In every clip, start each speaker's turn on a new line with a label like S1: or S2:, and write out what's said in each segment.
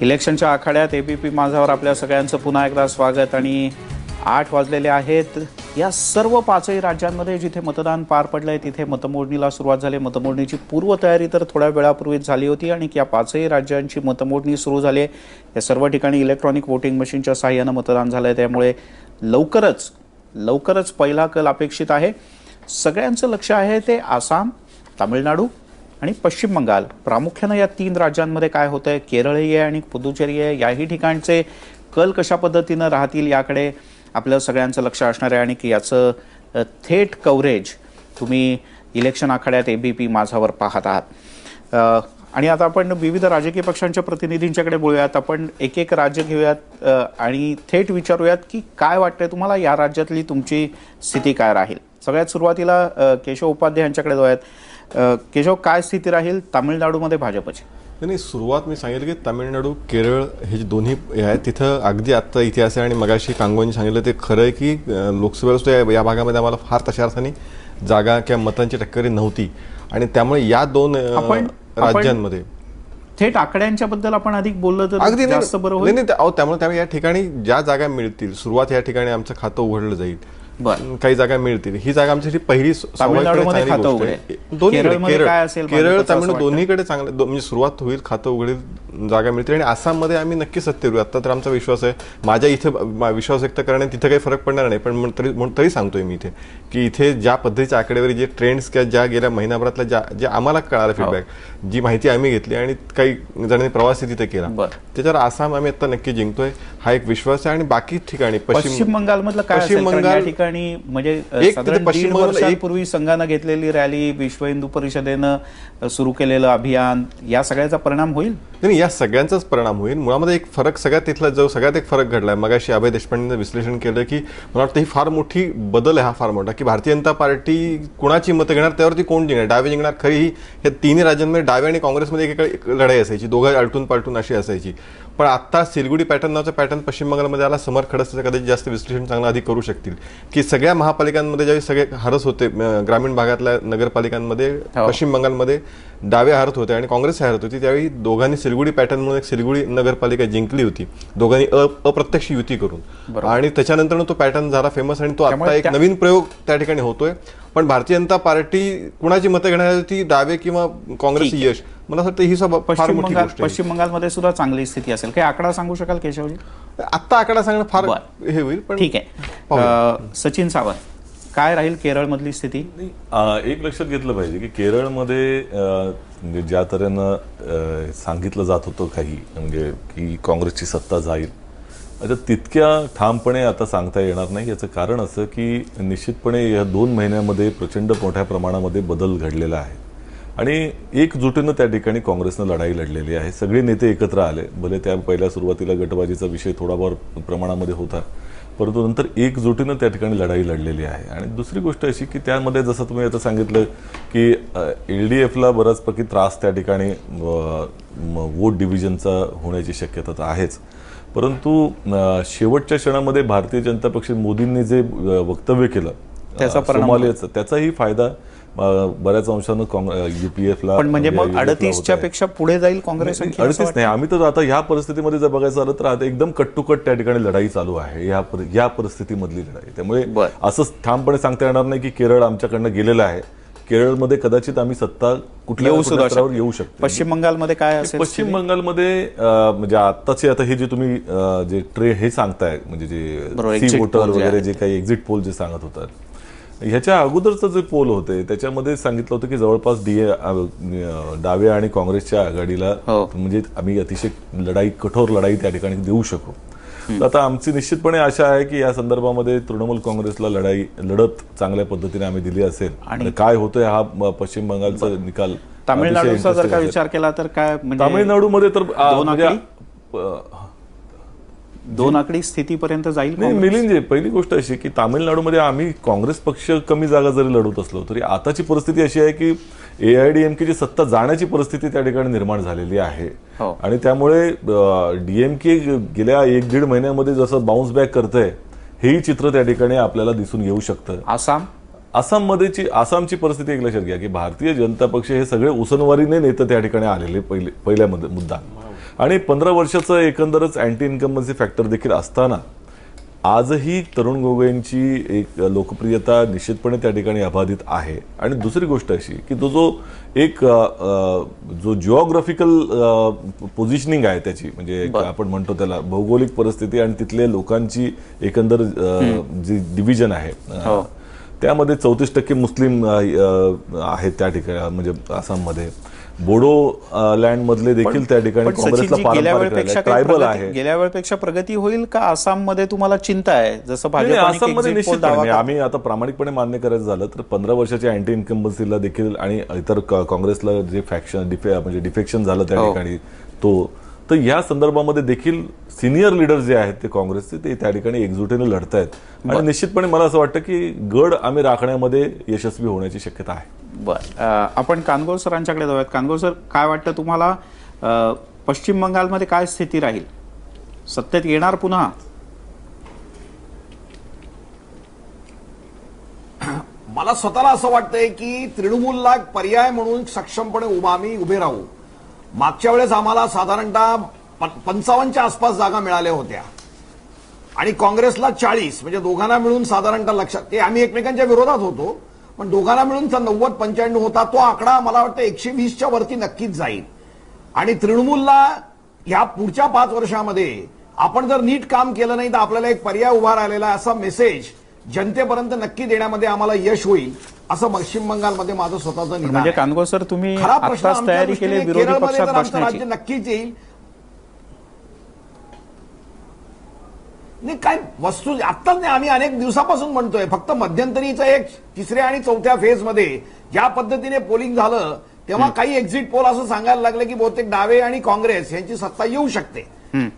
S1: इलेक्शनच्या आखाड्यात एबीपी माझावर आपल्या सगळ्यांचं पुन्हा एकदा स्वागत। आणि 8 वाजलेले आहेत। या सर्व 5ही राज्यांमध्ये जिथे मतदान पार पडलंय तिथे मतमोजणीला सुरुवात झाली। मतमोजणीची पूर्वतयारी तर थोड्या वेळापूर्वीच झाली होती आणि या 5ही राज्यांची मतमोजणी सुरू झाली आहे। या सर्व ठिकाणी इलेक्ट्रॉनिक वोटिंग मशीनच्या सहाय्याने मतदान झालंय, त्यामुळे लवकरच पहिला कल अपेक्षित आहे। सगळ्यांचं लक्ष आहे ते आसाम, तामिळनाडू आणि पश्चिम बंगाल। प्रामुख्याने या 3 राज्यांमध्ये काय होतंय, केरळही आहे आणि पुदुचेरी आहे, याही ठिकाणचे कल कशा पद्धतीने राहतील याकडे आपलं सगळ्यांचं लक्ष असणार आहे। आणि की याचं थेट कव्हरेज तुम्ही इलेक्शन आखाड्यात एबीपी माझावर पाहत आहात। आणि आता आपण विविध राजकीय पक्षांच्या प्रतिनिधींच्याकडे बोलूयात। आपण एक एक राज्य घेऊयात आणि थेट विचारूयात की काय वाटतंय तुम्हाला, या राज्यातली तुमची स्थिती काय राहील। सगळ्यात सुरुवातीला केशव उपाध्याय यांच्याकडे जाऊयात। केशव, काय स्थिती राहील तामिळनाडूमध्ये भाजपची?
S2: नाही, सुरुवात मी सांगितलं की तामिळनाडू केरळ हे जे दोन्ही आहेत तिथं अगदी आत्ता इतिहास आहे। आणि मगाशी कांगोनी सांगितलं ते खरं आहे की लोकसभेला सुद्धा या भागामध्ये आम्हाला फार तशा अर्थाने जागा किंवा मतांची टक्करी नव्हती आणि त्यामुळे या 2 राज्यांमध्ये
S1: थेट आकड्यांच्या बद्दल आपण अधिक बोललो तर
S2: अगदी
S1: जास्त बरं होईल।
S2: नाही, त्यामुळे या ठिकाणी ज्या जागा मिळतील, सुरुवात या ठिकाणी आमचं खातं उघडलं जाईल, काही जागा मिळतील। ही जागा आमच्यासाठी पहिली केरळ तामिळनाडू दोन्हीकडे चांगलं म्हणजे सुरुवात होईल, खातं उघडेल, जागा मिळतील। आणि आसाममध्ये आम्ही नक्की सत्तेवर आता तर आमचा विश्वास आहे। माझ्या इथे विश्वास व्यक्त करण्यात तिथे काही फरक पडणार नाही, पण तरी सांगतोय मी इथे की इथे ज्या पद्धतीच्या आकडेवारी, जे ट्रेंड्स किंवा ज्या गेल्या महिनाभरातल्या जे आम्हाला कळालं फीडबॅक, जी माहिती आम्ही घेतली आणि काही जणांनी प्रवासही तिथे केला, त्याच्यावर आसाम आम्ही आता नक्की जिंकतोय हा एक विश्वास आहे। आणि बाकी ठिकाणी
S1: पश्चिम बंगालमधलं काय, पश्चिम बंगाल ठिकाणी म्हणजे पश्चिम वर्षांपूर्वी संघानं घेतलेली रॅली, विश्व हिंदू परिषदेनं सुरू केलेलं अभियान, या सगळ्याचा परिणाम होईल?
S2: नाही, या सगळ्यांचाच परिणाम होईल। मुळामध्ये एक फरक सगळ्यात एक फरक घडलाय। मगाशी अभय देशपांडेंनी विश्लेषण केलं की मला वाटतं ही फार मोठी बदल आहे, हा फार मोठा, की भारतीय जनता पार्टी कुणाची मतं घेणार, त्यावरती कोण जिंकणार, डावे जिंकणार। खरी ही या 3 राज्यांमध्ये डावे आणि काँग्रेसमध्ये एक लढाई असायची, दोघं आलटून पालटून अशी असायची। पण आता सिलगुडी पॅटर्न नावाचा पॅटर्न पश्चिम बंगालमध्ये आला। समर खडसे कदाचित जास्त विश्लेषण चांगलं अधिक करू शकतील की सगळ्या महापालिकांमध्ये ज्यावेळी सगळे हरस होते, ग्रामीण भागातल्या नगरपालिकांमध्ये पश्चिम बंगालमध्ये डावे हरत होते आणि काँग्रेस हरत होती, त्यावेळी दोघांनी सिलगुडी पॅटर्न म्हणून एक सिलगुडी नगरपालिका जिंकली होती, दोघांनी अप्रत्यक्ष युती करून। आणि त्याच्यानंतर तो पॅटर्न झाला फेमस आणि तो आता एक नवीन प्रयोग त्या ठिकाणी होतोय। पण भारतीय जनता पार्टी कुणाची मतं घेण्यासाठी डावे किंवा काँग्रेस यश, मला वाटतं ही फार मोठी गोष्ट आहे।
S1: पश्चिम बंगालमध्ये सुद्धा चांगली स्थिती असेल, काही आकडा सांगू शकाल केशवजी?
S2: आता आकडा सांगणं फार हे होईल, पण
S1: ठीक आहे। सचिन सावंत, काय राहील केरळमधली स्थिती?
S3: एक लक्षात घेतलं पाहिजे की केरळमध्ये ज्या तऱ्हेनं सांगितलं जात होतं काही, म्हणजे की काँग्रेसची सत्ता जाईल, आता तितक्या ठामपणे आता सांगता येणार नाही। याचं कारण असं की निश्चितपणे या 2 महिन्यामध्ये प्रचंड मोठ्या प्रमाणामध्ये बदल घडलेला आहे आणि एकजुटीनं त्या ठिकाणी काँग्रेसनं लढाई लढलेली आहे। सगळे नेते एकत्र आले, भले त्या पहिल्या सुरुवातीला गटबाजीचा विषय थोडाफार प्रमाणामध्ये होता, परंतु नंतर एकजुटीनं त्या ठिकाणी लढाई लढलेली आहे। आणि दुसरी गोष्ट अशी की त्यामध्ये जसं तुम्ही आता सांगितलं की LDFला बराचपैकी त्रास त्या ठिकाणी वोट डिव्हिजनचा होण्याची शक्यता तर आहेच, परंतु शेवटच्या क्षणामध्ये भारतीय जनता पक्ष मोदींनी जे वक्तव्य केलं सोमालियाचं, त्याचाही फायदा बऱ्याच अंशानं UPFला,
S1: पण म्हणजे मग 38च्या पेक्षा पुढे जाईल काँग्रेस?
S3: 38 नाही, आम्ही तर आता ह्या परिस्थितीमध्ये जर बघायचं झालं तर आता एकदम कट टू कट त्या ठिकाणी लढाई चालू आहे, या परिस्थितीमधली लढाई। त्यामुळे असं ठामपणे सांगता येणार नाही की केरळ आमच्याकडनं गेलेलं आहे। केरळमध्ये कदाचित आम्ही सत्ता कुठल्या स्तरावर येऊ शकतो।
S1: पश्चिम बंगालमध्ये काय असेल?
S3: पश्चिम बंगालमध्ये म्हणजे आत्ताचे आता हे जे तुम्ही जे हे सांगताय, म्हणजे जे सी वोटर वगैरे जे काही एक्झिट पोल जे सांगत होतात, ह्याच्या अगोदरचं जे पोल होते त्याच्यामध्ये सांगितलं होतं की जवळपास डावे आणि काँग्रेसच्या आघाडीला म्हणजे आम्ही अतिशय कठोर लढाई त्या ठिकाणी देऊ शकू। तर आता आमची निश्चितपणे आशा आहे की या संदर्भामध्ये तृणमूल काँग्रेसला लढत चांगल्या पद्धतीने आम्ही दिली असेल। आणि काय होतोय हा पश्चिम बंगालचा निकाल,
S1: तामिळनाडूचा जर का विचार केला तर काय,
S3: तामिळनाडूमध्ये तर
S1: 2 आकडी स्थितीपर्यंत जाईल?
S3: मिलिंद, पहिली गोष्ट अशी की तामिळनाडूमध्ये आम्ही काँग्रेस पक्ष कमी जागा जरी लढवत असलो तरी आताची परिस्थिती अशी आहे की AIDMKची सत्ता जाण्याची परिस्थिती त्या ठिकाणी निर्माण झालेली आहे। आणि त्यामुळे DMK गेल्या 1-1.5 महिन्यामध्ये जसं बाउन्स बॅक करतंय, हेही चित्र त्या ठिकाणी आपल्याला दिसून येऊ शकतं। आसामची परिस्थिती एक लक्षात घ्या की भारतीय जनता पक्ष हे सगळे उसनवारीने नेते त्या ठिकाणी आलेले, पहिल्या मुद्दा। आणि 15 वर्षाचं एकंदरच अँटी इन्कम्बन्सी फॅक्टर देखील असताना आजही तरुण गोगोईंची एक लोकप्रियता निश्चितपणे त्या ठिकाणी अबाधित आहे. आणि दुसरी गोष्ट अशी की तो जो एक जो जिओग्राफिकल पोझिशनिंग आहे त्याची, म्हणजे आपण म्हणतो त्याला भौगोलिक परिस्थिती आणि तिथले लोकांची एकंदर जी डिव्हिजन आहे त्यामध्ये 34% मुस्लिम आहेत त्या ठिकाणी, म्हणजे आसाममध्ये. बोडो लँड मधले देखील त्या ठिकाणी काँग्रेसला पारंपरिक ट्रायबल आहे.
S1: गेल्या वेळेपेक्षा प्रगती होईल का आसाममध्ये तुम्हाला चिंता आहे? जसं
S3: आसाममध्ये निश्चितपणे आम्ही आता प्रामाणिकपणे मान्य करायचं झालं तर 15 वर्षाच्या अँटी इन्कम्बन्सीला देखील आणि इतर काँग्रेसला जे म्हणजे डिफेक्शन झालं त्या ठिकाणी तर या संदर्भामध्ये देखील सिनियर लीडर जे आहेत ते काँग्रेसचे ते त्या ठिकाणी एकजुटीने लढतायत. आणि निश्चितपणे मला असं वाटतं की गड आम्ही राखण्यामध्ये यशस्वी होण्याची शक्यता आहे.
S1: बरं, आपण कानगोळ सरांच्याकडे जाऊयात. कानगोळ सर, काय वाटतं तुम्हाला, पश्चिम बंगालमध्ये काय स्थिती राहील? सत्तेत येणार पुन्हा?
S4: मला स्वतःला असं वाटतंय की तृणमूलला पर्याय म्हणून सक्षमपणे आम्ही उभे राहू. मागच्या वेळेस आम्हाला साधारणतः 55च्या आसपास जागा मिळाल्या होत्या आणि काँग्रेसला 40, म्हणजे दोघांना मिळून साधारणतः लक्षात ते आम्ही एकमेकांच्या विरोधात होतो, पण दोघांना मिळून 90-95 होता. तो आकडा मला वाटतं 120च्या वरती नक्कीच जाईल. आणि तृणमूलला ह्या पुढच्या 5 वर्षामध्ये आपण जर नीट काम केलं नाही तर आपल्याला एक पर्याय उभा राहिलेला आहे असा मेसेज जनतेपर्यंत नक्की देण्यामध्ये आम्हाला यश होईल, असं पश्चिम बंगालमध्ये माझं स्वतःचं निदान.
S1: म्हणजे कानगोळ सर, तुम्ही आत्ताच तयारी केली विरोधी पक्षात बसण्याची?
S4: राज्य नक्कीच येईल. नाही, काय वस्तू आत्ताच नाही, आम्ही अनेक दिवसापासून म्हणतोय. फक्त मध्यंतरीचं एक 3ऱ्या आणि 4थ्या फेजमध्ये ज्या पद्धतीने पोलिंग झालं तेव्हा काही एक्झिट पोल असं सांगायला लागले की बहुतेक डावे आणि काँग्रेस यांची सत्ता येऊ शकते.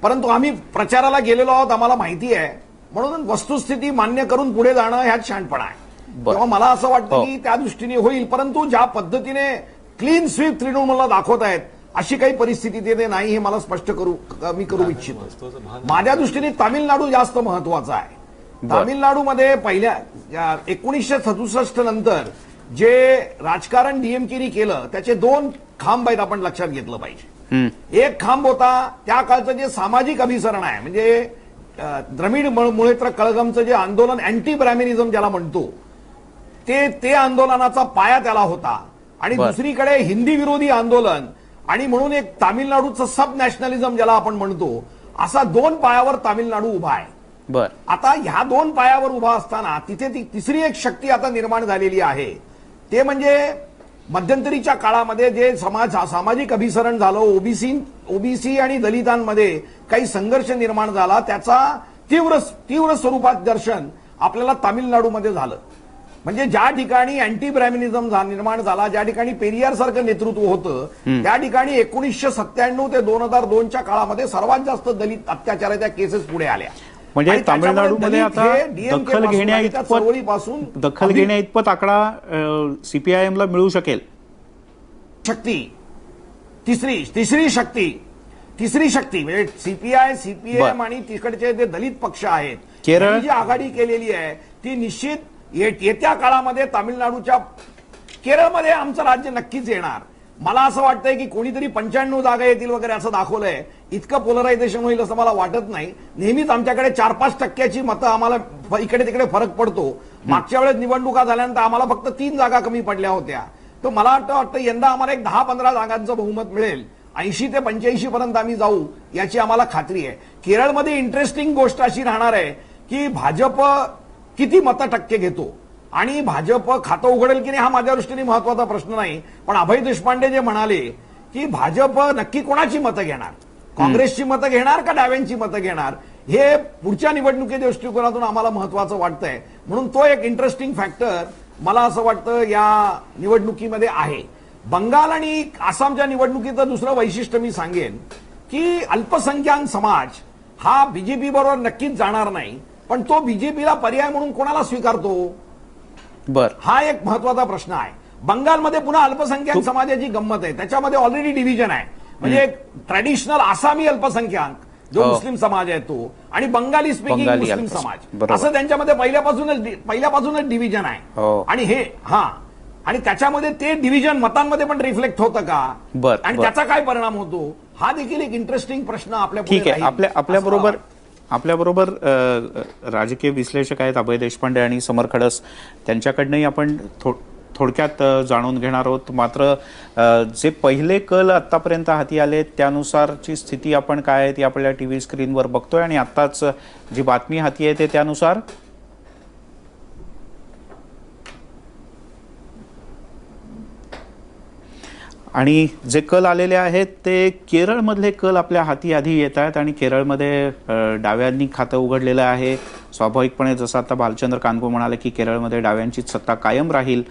S4: परंतु आम्ही प्रचाराला गेलेलो आहोत, आम्हाला माहिती आहे, म्हणून वस्तुस्थिती मान्य करून पुढे जाणं ह्यात शहाणपणा आहे. तेव्हा मला असं वाटतं की त्या दृष्टीने होईल. परंतु ज्या पद्धतीने क्लीन स्वीप तृणमूलला दाखवत आहेत अशी काही परिस्थिती तिथे नाही, हे मला स्पष्ट मी करू इच्छितो. माझ्या दृष्टीने तामिळनाडू जास्त महत्वाचा आहे. तामिळनाडूमध्ये पहिल्या 1967 नंतर जे राजकारण डीएमकेनी केलं त्याचे 2 खांब आहेत, आपण लक्षात घेतलं पाहिजे. एक खांब होता त्या काळचं जे सामाजिक अभिसरण आहे, म्हणजे द्रमिड मुळेत्र कळगमचं जे आंदोलन, अँटी ब्रॅह्मनिझम ज्याला म्हणतो, ते आंदोलनाचा पाया त्याला होता. आणि दुसरीकडे हिंदी विरोधी आंदोलन आणि म्हणून एक तामिळनाडूचं सब नॅशनलिझम ज्याला आपण म्हणतो, असा 2 पायावर तामिळनाडू उभा आहे. आता ह्या 2 पायावर उभा असताना तिथे ती तिसरी एक शक्ती आता निर्माण झालेली आहे. ते म्हणजे मध्यंतरीच्या काळामध्ये जे सामाजिक अभिसरण झालं, ओबीसी आणि दलितांमध्ये काही संघर्ष निर्माण झाला, त्याचा तीव्र स्वरूपात दर्शन आपल्याला तामिळनाडूमध्ये झालं. म्हणजे ज्या ठिकाणी अँटी ब्रॅह्मनिझम निर्माण झाला, ज्या ठिकाणी पेरियार सारखं नेतृत्व होतं, त्या ठिकाणी 1997 ते 2002च्या काळामध्ये सर्वात जास्त दलित अत्याचाराच्या केसेस पुढे आल्या.
S1: म्हणजे तामिळनाडूमध्ये आता दखल घेण्या इतपत आकडा सीपीआयएमला मिळू शकेल.
S4: शक्ती तिसरी शक्ती म्हणजे सीपीएम आणि तिकडचे जे दलित पक्ष आहेत, केरळ जी आघाडी केलेली आहे ती निश्चित येत्या काळामध्ये तामिळनाडूच्या केरळमध्ये आमचं राज्य नक्कीच येणार. मला असं वाटतंय की कोणीतरी 95 जागा येतील वगैरे असं दाखवलंय. इतकं पोलरायझेशन होईल असं मला वाटत नाही. नेहमीच आमच्याकडे 4-5% मतं आम्हाला इकडे तिकडे फरक पडतो. मागच्या वेळेस निवडणुका झाल्यानंतर आम्हाला फक्त 3 जागा कमी पडल्या होत्या. तर मला वाटतं यंदा आम्हाला एक 10-15 जागांचं बहुमत मिळेल. 80 ते 85 पर्यंत आम्ही जाऊ याची आम्हाला खात्री आहे. केरळमध्ये इंटरेस्टिंग गोष्ट अशी राहणार आहे की भाजप किती टक्के घेतो आणि भाजप खातं उघडेल की नाही हा माझ्या दृष्टीने महत्वाचा प्रश्न नाही. पण अभय देशपांडे जे म्हणाले की भाजप नक्की कोणाची मतं घेणार, काँग्रेसची मतं घेणार का डाव्यांची मतं घेणार, हे पुढच्या निवडणुकी दृष्टिकोनातून आम्हाला महत्वाचं वाटतंय. म्हणून तो एक इंटरेस्टिंग फॅक्टर मला असं वाटतं या निवडणुकीमध्ये आहे. बंगाल आणि आसामच्या निवडणुकीचं दुसरं वैशिष्ट्य मी सांगेन की अल्पसंख्याक समाज हा बीजेपी बरोबर नक्कीच जाणार नाही, पण तो बीजेपीला पर्याय म्हणून कोणाला स्वीकारतो हा एक महत्वाचा प्रश्न आहे. बंगालमध्ये पुन्हा अल्पसंख्याक समाजाची गंमत आहे. त्याच्यामध्ये ऑलरेडी डिव्हिजन आहे. म्हणजे एक ट्रॅडिशनल आसामी अल्पसंख्याक जो मुस्लिम समाज आहे तो आणि बंगाली स्पीकिंग मुस्लिम समाज असं त्यांच्यामध्ये पहिल्यापासूनच डिव्हिजन आहे. आणि आणि त्याच्यामध्ये ते डिव्हिजन मतांमध्ये पण रिफ्लेक्ट होतं का आणि त्याचा काय परिणाम होतो हा देखील एक इंटरेस्टिंग प्रश्न आपल्या पुढे
S1: ठीक आहे.
S4: राहील.
S1: आपल्याबरोबर राजकीय विश्लेषक आहेत अभय देशपांडे आणि समर खडस, त्यांच्याकडनंही आपण थोडक्यात जाणून घेणार आहोत. मात्र जे पहिले कल आतापर्यंत हाती आले त्यानुसारची स्थिती आपण काय आहे ती आपल्या टीव्ही स्क्रीनवर बघतोय आणि आत्ताच जी बातमी हाती येते त्यानुसार आणि जे कल आलेले आहेत ते केरळमधले कल आपल्या हाती आधी येत आहेत आणि केरळमध्ये डाव्यांनी खातं उघडलेलं आहे. स्वाभाविकपणे जसं आता भालचंद्र कानगो म्हणाले की केरळमध्ये डाव्यांचीच सत्ता कायम राहील.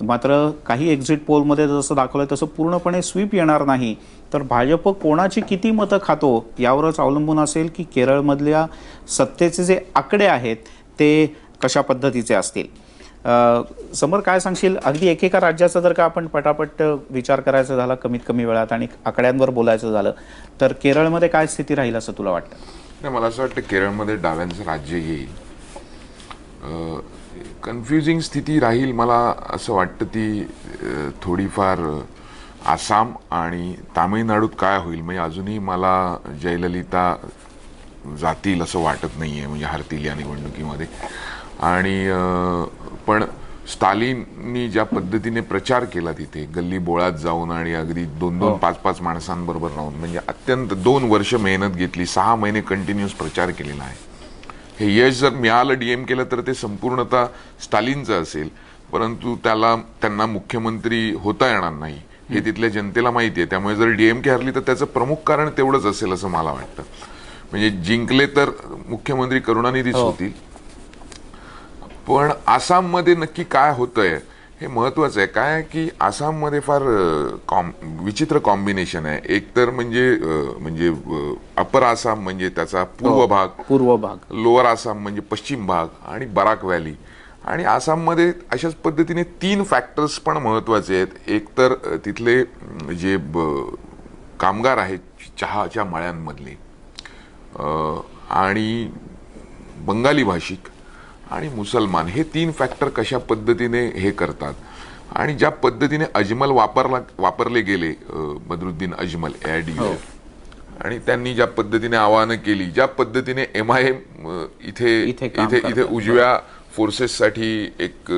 S1: मात्र काही एक्झिट पोलमध्ये जसं दाखवलं तसं पूर्णपणे स्वीप येणार नाही. तर भाजप कोणाची किती मतं खातो यावरच अवलंबून असेल की केरळमधल्या सत्तेचे जे आकडे आहेत ते कशा पद्धतीचे असतील. समर काय सांगशील, अगदी एकेका राज्याचा जर का आपण पटापट विचार करायचा झाला कमीत कमी वेळात आणि आकड्यांवर बोलायचं झालं तर केरळमध्ये काय स्थिती राहील असं तुला वाटतं?
S5: नाही, मला असं वाटतं केरळमध्ये डाव्यांचं राज्य येईल. कन्फ्युजिंग स्थिती राहील. मला असं वाटतं ती थोडीफार आसाम आणि तामिळनाडूत काय होईल, म्हणजे अजूनही मला जयललिता जातील असं वाटत नाहीये, म्हणजे हरतील या निवडणुकीमध्ये. आणि पण स्टालिननी ज्या पद्धतीने प्रचार केला तिथे गल्ली बोळात जाऊन आणि अगदी 2-2, 5-5 माणसांबरोबर राहून, म्हणजे अत्यंत 2 वर्ष मेहनत घेतली, 6 महिने कंटिन्युअस प्रचार केलेला आहे. हे यश जर मिळालं डीएमकेला तर ते संपूर्णतः स्टालिनचं असेल, परंतु त्यांना मुख्यमंत्री होता येणार नाही हे तिथल्या जनतेला माहिती आहे. त्यामुळे जर डीएमके हरली तर त्याचं प्रमुख कारण तेवढंच असेल असं मला वाटतं. म्हणजे जिंकले तर मुख्यमंत्री करुणानिधीच होतील. पण आसाममध्ये नक्की काय होतंय हे महत्वाचं आहे. काय की आसाममध्ये फार विचित्र कॉम्बिनेशन आहे. एक तर म्हणजे अपर आसाम म्हणजे त्याचा पूर्व भाग, लोअर आसाम म्हणजे पश्चिम भाग आणि बराक व्हॅली. आणि आसाममध्ये अशाच पद्धतीने 3 फॅक्टर्स पण महत्वाचे आहेत. एक तर तिथले जे कामगार आहेत चहाच्या मळ्यांमधले, आणि बंगाली भाषिक आणि मुसलमान, हे 3 फॅक्टर कशा पद्धतीने हे करतात. आणि ज्या पद्धतीने अजमल वापरले गेले, बदरुद्दीन अजमल AIDF, आणि त्यांनी ज्या पद्धतीने आवाहनं केली, ज्या पद्धतीने MIM इथे उजव्या फोर्सेससाठी एक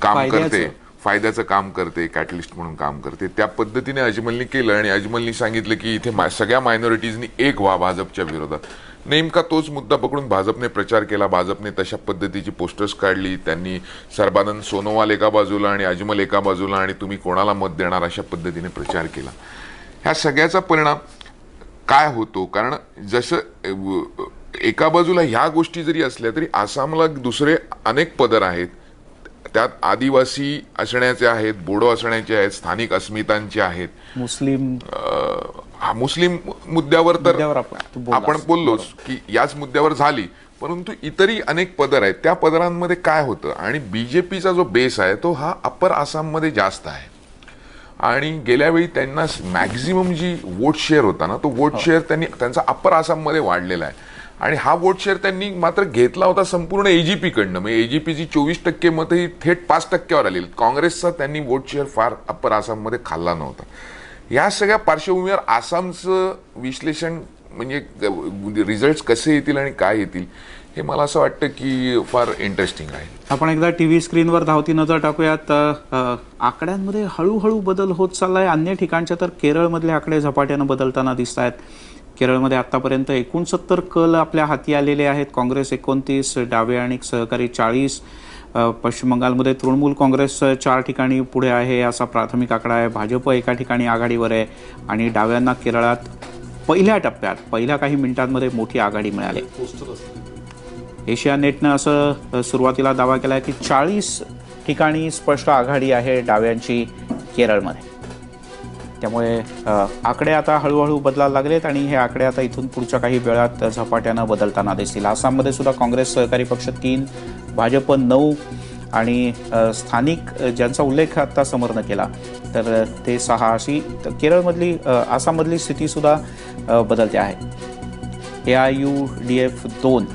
S5: काम करते, फायद्याचं काम करते, कॅटलिस्ट म्हणून काम करते, त्या पद्धतीने अजमलनी केलं. आणि अजमलनी सांगितलं की इथे सगळ्या मायनॉरिटीजनी एक व्हा भाजपच्या विरोधात. नेमका तोच मुद्दा पकडून भाजपने प्रचार केला. भाजपने तशा पद्धतीची पोस्टर्स काढली. त्यांनी सर्बानंद सोनोवाल एका बाजूला आणि अजमल एका बाजूला आणि तुम्ही कोणाला मत देणार अशा पद्धतीने प्रचार केला. ह्या सगळ्याचा परिणाम काय होतो, कारण जसं एका बाजूला ह्या गोष्टी जरी असल्या तरी आसामला दुसरे अनेक पदर आहेत. त्यात आदिवासी असण्याचे आहेत, बोडो असण्याचे आहेत, स्थानिक अस्मितांचे आहेत, मुस्लिम मुद्द्यावर तर आपण बोललोच की याच मुद्द्यावर झाली. परंतु इतरही अनेक पदर आहेत. त्या पदरांमध्ये काय होतं, आणि बीजेपीचा जो बेस आहे तो हा अप्पर आसाममध्ये जास्त आहे. आणि गेल्या वेळी त्यांना मॅक्झिमम जी वोट शेअर होता ना, तो वोट शेअर त्यांचा अप्पर आसाममध्ये वाढलेला आहे. आणि हा वोट शेअर त्यांनी मात्र घेतला होता संपूर्ण AGP कडनं. म्हणजे AGPची 24% मतं ही थेट 5%वर आलेली. काँग्रेसचा त्यांनी वोट शेअर फार अप्पर आसाममध्ये खाल्ला नव्हता. या सगळ्या पार्श्वभूमीवर आसामचं विश्लेषण म्हणजे रिझल्ट कसे येतील आणि काय येतील हे मला असं वाटतं की फार इंटरेस्टिंग आहे.
S1: आपण एकदा टीव्ही स्क्रीनवर धावती नजर टाकूयात. आकड्यांमध्ये हळूहळू बदल होत चाललाय. अन्य ठिकाणच्या तर केरळमधले आकडे झपाट्यानं बदलताना दिसत आहेत. केरळमध्ये आतापर्यंत 69 कल आपल्या हाती आलेले आहेत. काँग्रेस 29, डावे आणि सहकारी 40. पश्चिम बंगालमध्ये तृणमूल काँग्रेस 4 ठिकाणी पुढे आहे असा प्राथमिक आकडा आहे. भाजप एका ठिकाणी आघाडीवर आहे आणि डाव्यांना केरळात पहिल्या टप्प्यात पहिल्या काही मिनिटांमध्ये मोठी आघाडी मिळाली. एशिया नेटनं असं सुरुवातीला दावा केला की 40 ठिकाणी स्पष्ट आघाडी आहे डाव्यांची केरळमध्ये. त्यामुळे आकडे आता हळूहळू बदलायला लागलेत आणि हे आकडे आता इथून पुढच्या काही वेळात झपाट्यानं बदलताना दिसतील. आसाममध्ये सुद्धा काँग्रेस सहकारी पक्ष 3, भाजप 9 आणि स्थानिक ज्यांचा उल्लेख आता समरनं केला तर ते 6 अशी केरळमधली आसाममधली स्थिती सुद्धा बदलते आहे. AIUDF 2.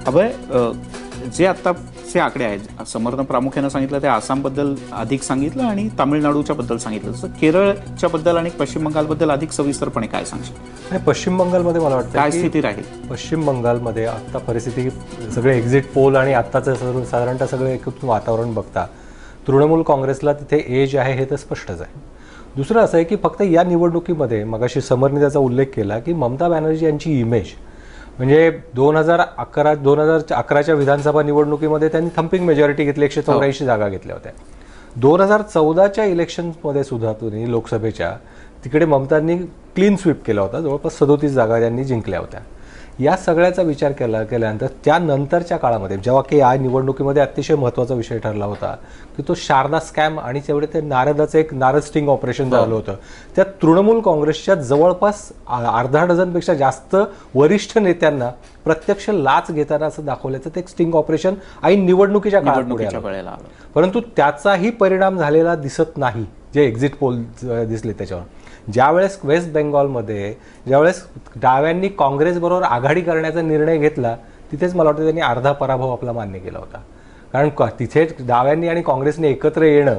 S1: अभय, जे आता बरेचसे आकडे आहेत. समरनं प्रामुख्यानं सांगितलं ते आसामबद्दल अधिक सांगितलं आणि तामिळनाडूच्या बद्दल सांगितलं. तसं केरळच्या बद्दल आणि पश्चिम बंगालबद्दल अधिक सविस्तरपणे काय सांगशील?
S6: आणि पश्चिम बंगालमध्ये मला वाटतं
S1: काय
S6: की
S1: स्थिती राहील?
S6: पश्चिम बंगालमध्ये आता परिस्थिती सगळे एक्झिट पोल आणि आत्ताचं साधारणतः सगळं एकूण वातावरण बघता तृणमूल काँग्रेसला तिथे एज आहे हे तर स्पष्टच आहे. दुसरं असं आहे की फक्त या निवडणुकीमध्ये मगाशी समरने त्याचा उल्लेख केला की ममता बॅनर्जी यांची इमेज म्हणजे 2011च्या विधानसभा निवडणुकीमध्ये त्यांनी थम्पिंग मेजॉरिटी घेतली, 184 जागा घेतल्या होत्या. 2014च्या इलेक्शनमध्ये सुद्धा तुम्ही लोकसभेच्या तिकडे ममतांनी क्लीन स्वीप केला होता, जवळपास 37 जागा त्यांनी जिंकल्या होत्या. या सगळ्याचा विचार केल्यानंतर त्यानंतरच्या काळामध्ये जेव्हा की या निवडणुकीमध्ये अतिशय महत्त्वाचा विषय ठरला होता की तो शारदा स्कॅम आणि तेवढे ते नारदाचं एक नारद स्टिंग ऑपरेशन झालं होतं. त्या तृणमूल काँग्रेसच्या जवळपास अर्धा डझनपेक्षा जास्त वरिष्ठ नेत्यांना प्रत्यक्ष लाच घेताना असं दाखवल्याचं ते एक स्टिंग ऑपरेशन ऐन निवडणुकीच्या
S1: वेळेला आलं.
S6: परंतु त्याचाही परिणाम झालेला दिसत नाही जे एक्झिट पोल दिसले त्याच्यावर. ज्यावेळेस वेस्ट बेंगॉलमध्ये ज्यावेळेस डाव्यांनी काँग्रेसबरोबर आघाडी करण्याचा निर्णय घेतला तिथेच मला वाटतं त्यांनी अर्धा पराभव आपला मान्य केला होता. कारण तिथे डाव्यांनी आणि काँग्रेसने एकत्र येणं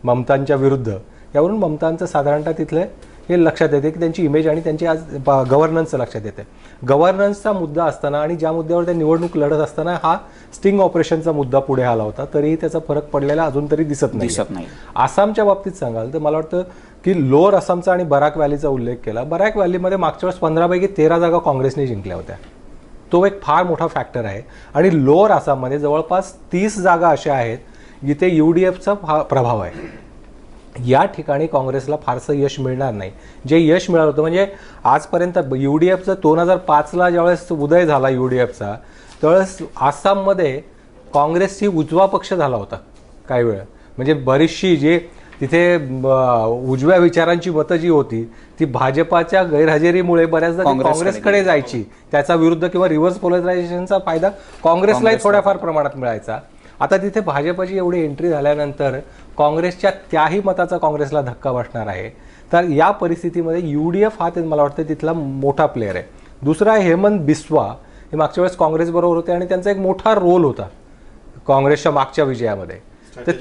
S6: ममतांच्या विरुद्ध यावरून ममतांचं साधारणतः तिथले हे लक्षात येते की त्यांची इमेज आणि त्यांची आज गव्हर्नन्सचं लक्षात येते. गव्हर्नन्सचा मुद्दा असताना आणि ज्या मुद्द्यावर ते निवडणूक लढत असताना हा स्टिंग ऑपरेशनचा मुद्दा पुढे आला होता, तरीही त्याचा फरक पडलेला अजून तरी दिसत नाही. आसामच्या बाबतीत सांगाल तर मला वाटतं की लोअर आसामचा आणि बराक व्हॅलीचा उल्लेख केला. बराक व्हॅलीमध्ये मागच्या वेळेस 15 पैकी 13 जागा काँग्रेसने जिंकल्या होत्या. तो एक फार मोठा फॅक्टर आहे. आणि लोअर आसाममध्ये जवळपास 30 जागा अशा आहेत जिथे UDFचा प्रभाव आहे. या ठिकाणी काँग्रेसला फारसं यश मिळणार नाही. जे यश मिळालं होतं म्हणजे आजपर्यंत UDFचं 2005ला ज्यावेळेस उदय झाला UDFचा त्यावेळेस आसाममध्ये काँग्रेसची उजवा पक्ष झाला होता काही वेळ. म्हणजे बरीचशी जे तिथे उजव्या विचारांची मतं जी होती ती भाजपाच्या गैरहजेरीमुळे बऱ्याचदा काँग्रेसकडे जायची. त्याचा विरुद्ध किंवा रिव्हर्स पोलरायझेशनचा फायदा काँग्रेसलाही थोड्याफार प्रमाणात मिळायचा. आता तिथे भाजपची एवढी एंट्री झाल्यानंतर काँग्रेसच्या त्याही मताचा काँग्रेसला धक्का बसणार आहे. तर या परिस्थितीमध्ये UDF हा मला वाटतं तिथला मोठा प्लेअर आहे. दुसरा आहे हेमंत बिस्वा. हे मागच्या वेळेस काँग्रेसबरोबर होते आणि त्यांचा एक मोठा रोल होता काँग्रेसच्या मागच्या विजयामध्ये. तर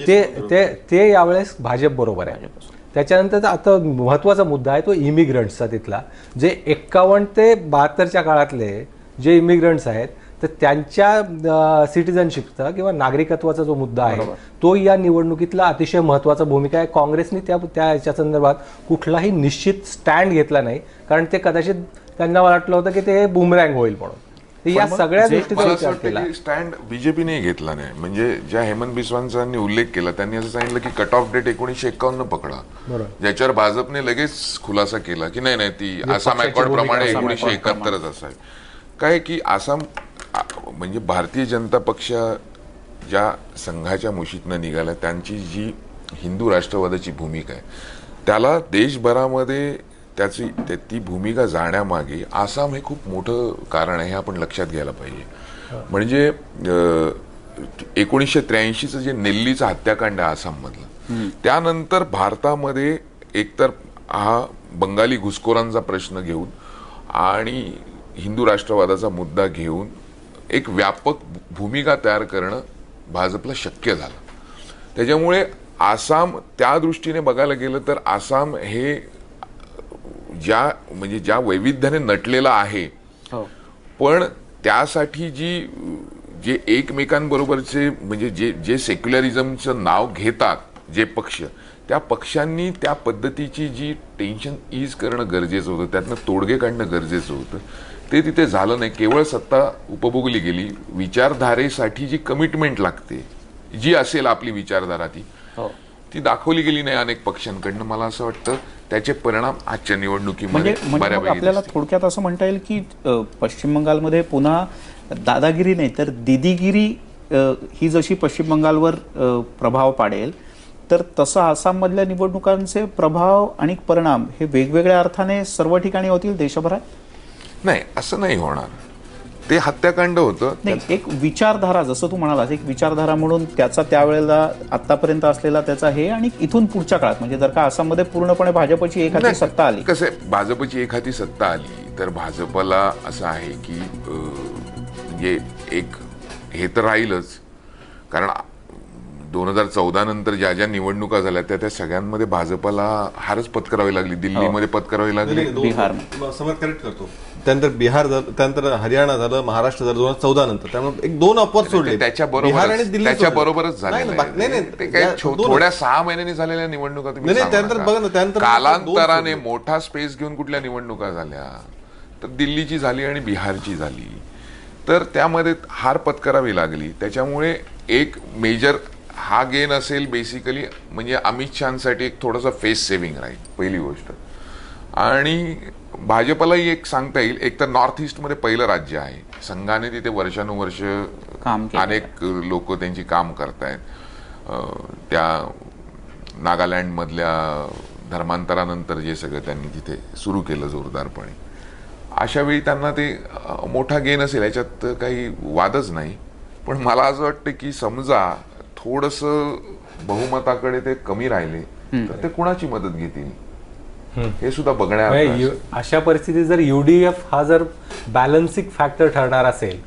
S6: ते यावेळेस भाजप बरोबर आहे. त्याच्यानंतर आता महत्त्वाचा मुद्दा आहे तो इमिग्रंट्सचा तिथला. जे 51 ते 72च्या काळातले जे इमिग्रंट्स आहेत तर त्यांच्या सिटिझनशिपचा किंवा नागरिकत्वाचा जो मुद्दा आहे तो या निवडणुकीतला अतिशय महत्त्वाचा भूमिका आहे. काँग्रेसने त्याच्या संदर्भात कुठलाही निश्चित स्टँड घेतला नाही, कारण ते कदाचित त्यांना वाटलं होतं की ते बुमरँग होईल म्हणून. या सगळ्या गोष्टीचा विचार केला.
S5: स्टँड बीजेपीने घेतला नाही. म्हणजे ज्या हेमंत बिस्वांचांनी उल्लेख केला त्यांनी असं सांगितलं की कट ऑफ डेट 1951 पकडा, ज्याच्यावर भाजपने लगेच खुलासा केला की नाही ती आसाम अकॉर्ड प्रमाणे 1971च असावी. काय की आसाम म्हणजे भारतीय जनता पक्ष ज्या संघाच्या मुशीतनं निघाला त्यांची जी हिंदू राष्ट्रवादाची भूमिका आहे त्याला देशभरामध्ये ती भूमिका जाण्यामागे आसाम हे खूप मोठं कारण आहे हे आपण लक्षात घ्यायला पाहिजे. म्हणजे 1983चं जे नेल्लीचं हत्याकांड आहे आसाममधलं, त्यानंतर भारतामध्ये एकतर हा बंगाली घुसखोरांचा प्रश्न घेऊन आणि हिंदू राष्ट्रवादाचा मुद्दा घेऊन एक व्यापक भूमिका तयार करणं भाजपला शक्य झालं. त्याच्यामुळे आसाम त्या दृष्टीने बघायला गेलं तर आसाम हे ज्या वैविध्याने नटलेला आहे, पण त्यासाठी जे एकमेकांबरोबरचे म्हणजे जे सेक्युलरिझमचं नाव घेतात जे पक्ष, त्या पक्षांनी त्या पद्धतीची जी टेन्शन ईज करणं गरजेचं होतं, त्यातनं तोडगे काढणं गरजेचं होतं. ते तिथे झालं नाही. केवळ सत्ता उपभोगली गेली. विचारधारेसाठी जी कमिटमेंट लागते, जी असेल आपली विचारधारा ती दाखवली गेली नाही अनेक पक्षांकडनं. मला असं वाटतं त्याचे परिणाम आजच्या निवडणुकीमध्ये
S1: म्हणजे आपल्याला थोडक्यात असं म्हणता येईल की पश्चिम बंगालमध्ये पुन्हा दादागिरी नाही तर दिदीगिरी ही जशी पश्चिम बंगालवर प्रभाव पाडेल तर तसं आसाममधल्या निवडणुकांचे प्रभाव आणि परिणाम हे वेगवेगळ्या अर्थाने सर्व ठिकाणी होतील देशभरात.
S5: नाही, असं नाही होणार. ते हत्याकांड होतं.
S1: नाही, एक विचारधारा जसं तू म्हणालास एक विचारधारा म्हणून त्याचा त्यावेळेला आतापर्यंत असलेला त्याचा हे आणि इथून पुढच्या काळात म्हणजे जर का आसाममध्ये पूर्णपणे भाजपची एकहाती सत्ता आली,
S5: कसं भाजपची एकहाती सत्ता आली तर भाजपला असं आहे की म्हणजे एक हे तर राहीलच, कारण 2014 नंतर ज्या ज्या निवडणुका झाल्या त्या सगळ्यांमध्ये भाजपला हारच पत्करावी लागली. दिल्लीमध्ये पत्करावी लागली.
S2: समज करेक्ट करतो. त्यानंतर बिहार झालं, त्यानंतर हरियाणा झालं, महाराष्ट्र झालं 2014 नंतर. त्यामुळे एक 2 अपवाद सोडले.
S5: त्याच्याबरोबरच झाले. ते काही थोड्या 6 महिन्यांनी झालेल्या निवडणुका तुम्ही
S2: त्यानंतर बघा ना, त्यानंतर
S5: कालांतराने मोठा स्पेस घेऊन कुठल्या निवडणुका झाल्या तर दिल्लीची झाली आणि बिहारची झाली. तर त्यामध्ये हार पत्करावी लागली. त्याच्यामुळे एक मेजर हा गेन असेल बेसिकली म्हणजे अमित शहासाठी एक थोडंसं फेस सेव्हिंग राहील पहिली गोष्ट. आणि भाजपलाही एक सांगता येईल, एक तर नॉर्थ ईस्टमध्ये पहिलं राज्य आहे, संघाने तिथे वर्षानुवर्ष अनेक लोक त्यांची काम करतायत. त्या नागालँडमधल्या धर्मांतरानंतर जे सगळं त्यांनी तिथे सुरू केलं जोरदारपणे, अशा वेळी त्यांना ते मोठा गेन असेल, याच्यात काही वादच नाही. पण मला असं वाटतं की समजा थोडंसं बहुमताकडे ते कमी राहिले तर ते कुणाची मदत घेतील हे सुद्धा बघण्यात.
S6: अशा परिस्थितीत जर युडीएफ हा जर बॅलन्सिंग फॅक्टर ठरणार असेल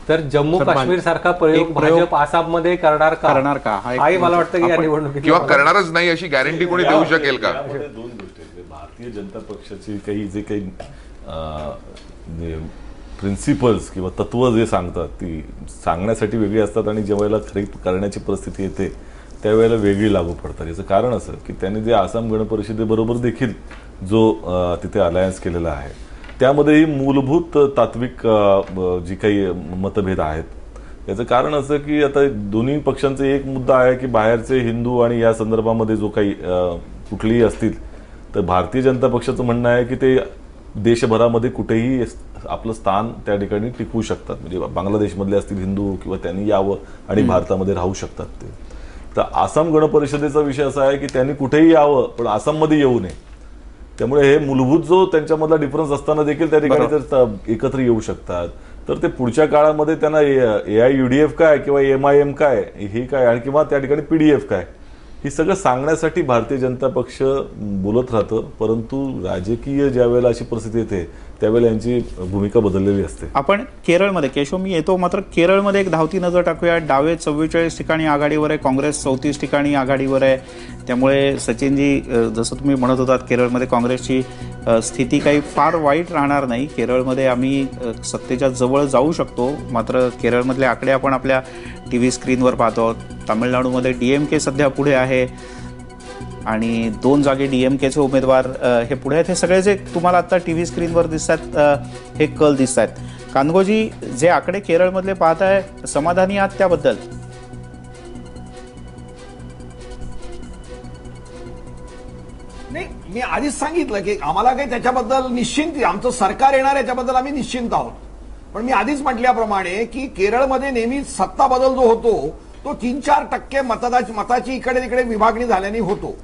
S6: तर जम्मू काश्मीर सारखा प्रयोग भाजप आसाम मध्ये करणार का हाही मला वाटतं की या निवडणुकीत
S5: किंवा करणारच नाही अशी गॅरंटी कोणी देऊ शकेल का.
S3: 2 गोष्टी आहेत. भारतीय जनता पक्षाची काही जे काही प्रिन्सिपल्स किंवा तत्व जे सांगतात ती सांगण्यासाठी वेगळी असतात आणि ज्यावेळेला खरी करण्याची परिस्थिती येते त्यावेळेला वेगळी लागू पडतात. याचं कारण असं की त्यांनी जे आसाम गण परिषदेबरोबर देखील जो तिथे अलायन्स केलेला आहे त्यामध्येही मूलभूत तात्विक जी काही मतभेद आहेत. याचं कारण असं की आता दोन्ही पक्षांचा एक मुद्दा आहे की बाहेरचे हिंदू आणि या संदर्भामध्ये जो काही कुठलीही असतील तर भारतीय जनता पक्षाचं म्हणणं आहे की ते देशभरामध्ये कुठेही आपलं स्थान त्या ठिकाणी टिकवू शकतात. म्हणजे बांगलादेशमधले असतील हिंदू किंवा त्यांनी यावं आणि भारतामध्ये राहू शकतात ते. तर आसाम गण परिषदेचा विषय असा आहे की त्यांनी कुठेही यावं पण आसाममध्ये येऊ नये. त्यामुळे हे मूलभूत जो त्यांच्यामधला डिफरन्स असताना देखील त्या ठिकाणी जर एकत्र येऊ शकतात तर ते पुढच्या काळामध्ये त्यांना AIUDF काय किंवा MIM काय हे काय आणि किंवा त्या ठिकाणी PDF काय हे सगळं सांगण्यासाठी भारतीय जनता पक्ष बोलत राहतं. परंतु राजकीय ज्या वेळेला अशी परिस्थिती येते त्यावेळेला यांची भूमिका बदललेली असते.
S1: आपण केरळमध्ये, केशव मी येतो, मात्र केरळमध्ये एक धावती नजर टाकूया. डावे 44 ठिकाणी आघाडीवर आहे, काँग्रेस 34 ठिकाणी आघाडीवर आहे. त्यामुळे सचिनजी जसं तुम्ही म्हणत होतात केरळमध्ये काँग्रेसची स्थिती काही फार वाईट राहणार नाही. केरळमध्ये आम्ही सत्तेच्या जवळ जाऊ शकतो. मात्र केरळमधले आकडे आपण आपल्या TV स्क्रीनवर पाहतो. तामिळनाडूमध्ये DMK सध्या पुढे आहे आणि 2 जागे DMKचे उमेदवार हे पुढे आहेत. हे सगळे जे तुम्हाला आता TV स्क्रीनवर दिसतात हे कल दिसत आहेत. कानगोजी, जे आकडे केरळमधले पाहताय समाधानी आहात त्याबद्दल?
S4: नाही, मी आधीच सांगितलं की आम्हाला काही त्याच्याबद्दल निश्चिंत, आमचं सरकार येणार याच्याबद्दल आम्ही निश्चिंत आहोत. पण मी आधीच म्हटल्याप्रमाणे की केरळमध्ये नेहमी सत्ता बदल जो होतो तो 3-4% मताची इकडे तिकडे विभागणी झाल्याने होतो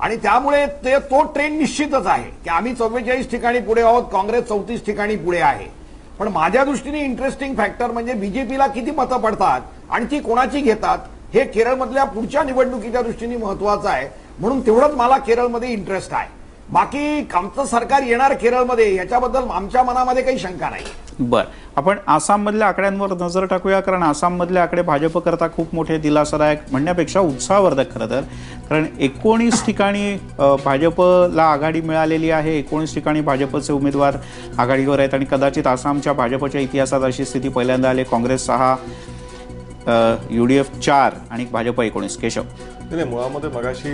S4: आणि त्यामुळे तो ट्रेंड निश्चितच आहे की आम्ही 44 ठिकाणी पुढे आहोत, काँग्रेस 34 ठिकाणी पुढे आहे. पण माझ्या दृष्टीने इंटरेस्टिंग फॅक्टर म्हणजे बीजेपीला किती मतं पडतात आणि ती कोणाची घेतात हे केरळमधल्या पुढच्या निवडणुकीच्या दृष्टीने महत्वाचं आहे. म्हणून तेवढंच मला केरळमध्ये इंटरेस्ट आहे. बाकी आमचं सरकार येणार केरळमध्ये याच्याबद्दल आमच्या मनामध्ये काही शंका नाही.
S1: बर, आपण आसाममधल्या आकड्यांवर नजर टाकूया, कारण आसाममधले आकडे भाजप करता खूप मोठे दिलासादायक म्हणण्यापेक्षा उत्साहवर्धक खरं तर. कारण 19 ठिकाणी भाजपला आघाडी मिळालेली आहे. 19 ठिकाणी भाजपचे उमेदवार आघाडीवर आहेत आणि कदाचित आसामच्या भाजपच्या इतिहासात अशी स्थिती पहिल्यांदा आली. काँग्रेस 6, UDF 4 आणि भाजप 19. केशव,
S2: नाही, मुळामध्ये मगाशी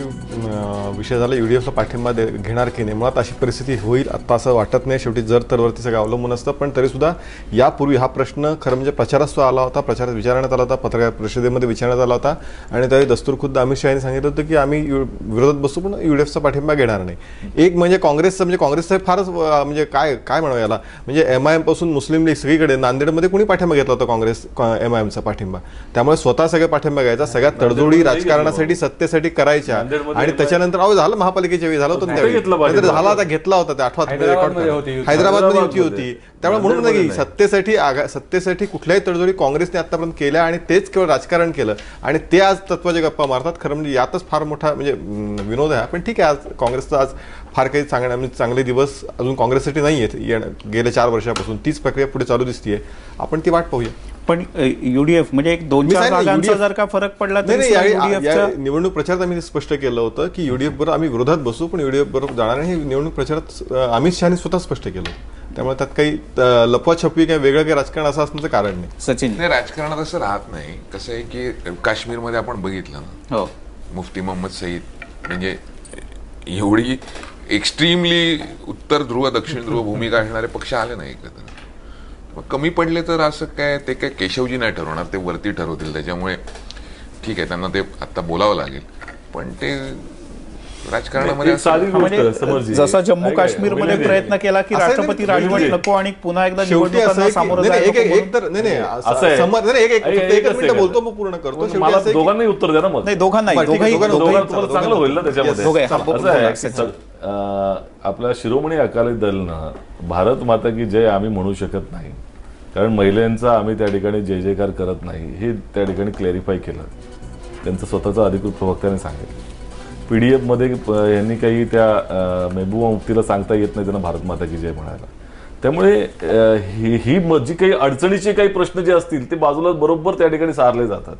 S2: विषय झाला UDFला पाठिंबा घेणार की नाही. मुळात अशी परिस्थिती होईल आता असं वाटत नाही. शेवटी जर तरवरती सगळं अवलंबून असतं. पण तरीसुद्धा यापूर्वी हा प्रश्न खरं म्हणजे प्रचारात आला होता, प्रचारात विचारण्यात आला होता, पत्रकार परिषदेमध्ये विचारण्यात आला होता आणि त्यावेळी दस्तूरखुद्द अमित शहा यांनी सांगितलं होतं की आम्ही विरोधात बसू पण UDFचा पाठिंबा घेणार नाही. एक म्हणजे काँग्रेसचं फारच म्हणजे काय म्हणावं याला, म्हणजे MIM पासून मुस्लिम लीग सगळीकडे, नांदेडमध्ये कोणी पाठिंबा घेतला होता काँग्रेस MIMचा पाठिंबा. त्यामुळे स्वतः सगळं पाठिंबा घ्यायचा, सगळ्या तडजोडी राजकारणासाठी सत्तेसाठी करायच्या आणि त्याच्यानंतर झालं महापालिकेच्या वेळी झालं होतं त्यावेळी झाला आता घेतला होता ते आठवत हैदराबादमध्ये युती होती. त्यामुळे म्हणून नाही सत्तेसाठी कुठल्याही तडजोडी काँग्रेसने आतापर्यंत केल्या आणि तेच केवळ राजकारण केलं आणि ते आज तत्वाच्या गप्पा मारतात. खरं म्हणजे यातच फार मोठा म्हणजे विनोद आहे. पण ठीक आहे, आज काँग्रेसचा आज फार काही चांगले दिवस अजून काँग्रेससाठी नाही आहेत गेल्या 4 वर्षापासून. तीच प्रक्रिया पुढे चालू दिसतीये. आपण ती वाट पाहूया.
S1: पण युडीएफ म्हणजे एक 2-4 जागांचा जर का फरक पडला तरी
S2: या निवडणूक प्रचारात आम्ही स्पष्ट केलं होतं की युडीएफ बरोबर आम्ही विरोधात बसू, पण युडीएफ बरोबर जाणार नाही. हे निवडणूक प्रचारात अमित शहाने स्वतः स्पष्ट केलं. त्यामुळे त्यात काही लपवाछपवी किंवा वेगळं काही राजकारण असं असण्याचं कारण नाही.
S1: सचिन,
S5: नाही, राजकारणात असं राहत नाही. कसं आहे की काश्मीरमध्ये आपण बघितलं ना,
S1: हो,
S5: मुफ्ती मोहम्मद सईद म्हणजे एवढी एक्स्ट्रीमली उत्तर ध्रुव दक्षिण ध्रुव भूमिका असणारे पक्ष आले नाही एकत्र. मग कमी पडले तर असं काय, ते काय केशवजी नाही ठरवणार, ते वरती ठरवतील. त्याच्यामुळे ठीक आहे, त्यांना ते आता बोलावं लागेल. पण ते राजकारणामध्ये
S1: म्हणजे जसा जम्मू काश्मीरमध्ये प्रयत्न केला की राष्ट्रपती राजवट नको आणि पुन्हा एकदा निवडणुकांना सामोरं
S2: बोलतो मग पूर्ण करतो.
S3: मला दोघांनाही उत्तर द्या ना. मग
S1: नाही, दोघांनाही
S3: चांगलं होईल ना त्याच्यामध्ये. असं आहे, आपल्या शिरोमणी अकाली दलनं भारत माता की जय आम्ही म्हणू शकत नाही, कारण महिलांचा आम्ही त्या ठिकाणी जय जयकार करत नाही हे त्या ठिकाणी क्लॅरिफाय केलं. त्यांचं स्वतःचा अधिकृत प्रवक्त्याने सांगितलं. PDF मध्ये यांनी काही त्या महबूबा मुफ्तीला सांगता येत नाही त्यांना भारत माता की जय म्हणायला. त्यामुळे ही जी काही अडचणीचे काही प्रश्न जे असतील ते बाजूला बरोबर त्या ठिकाणी सारले जातात.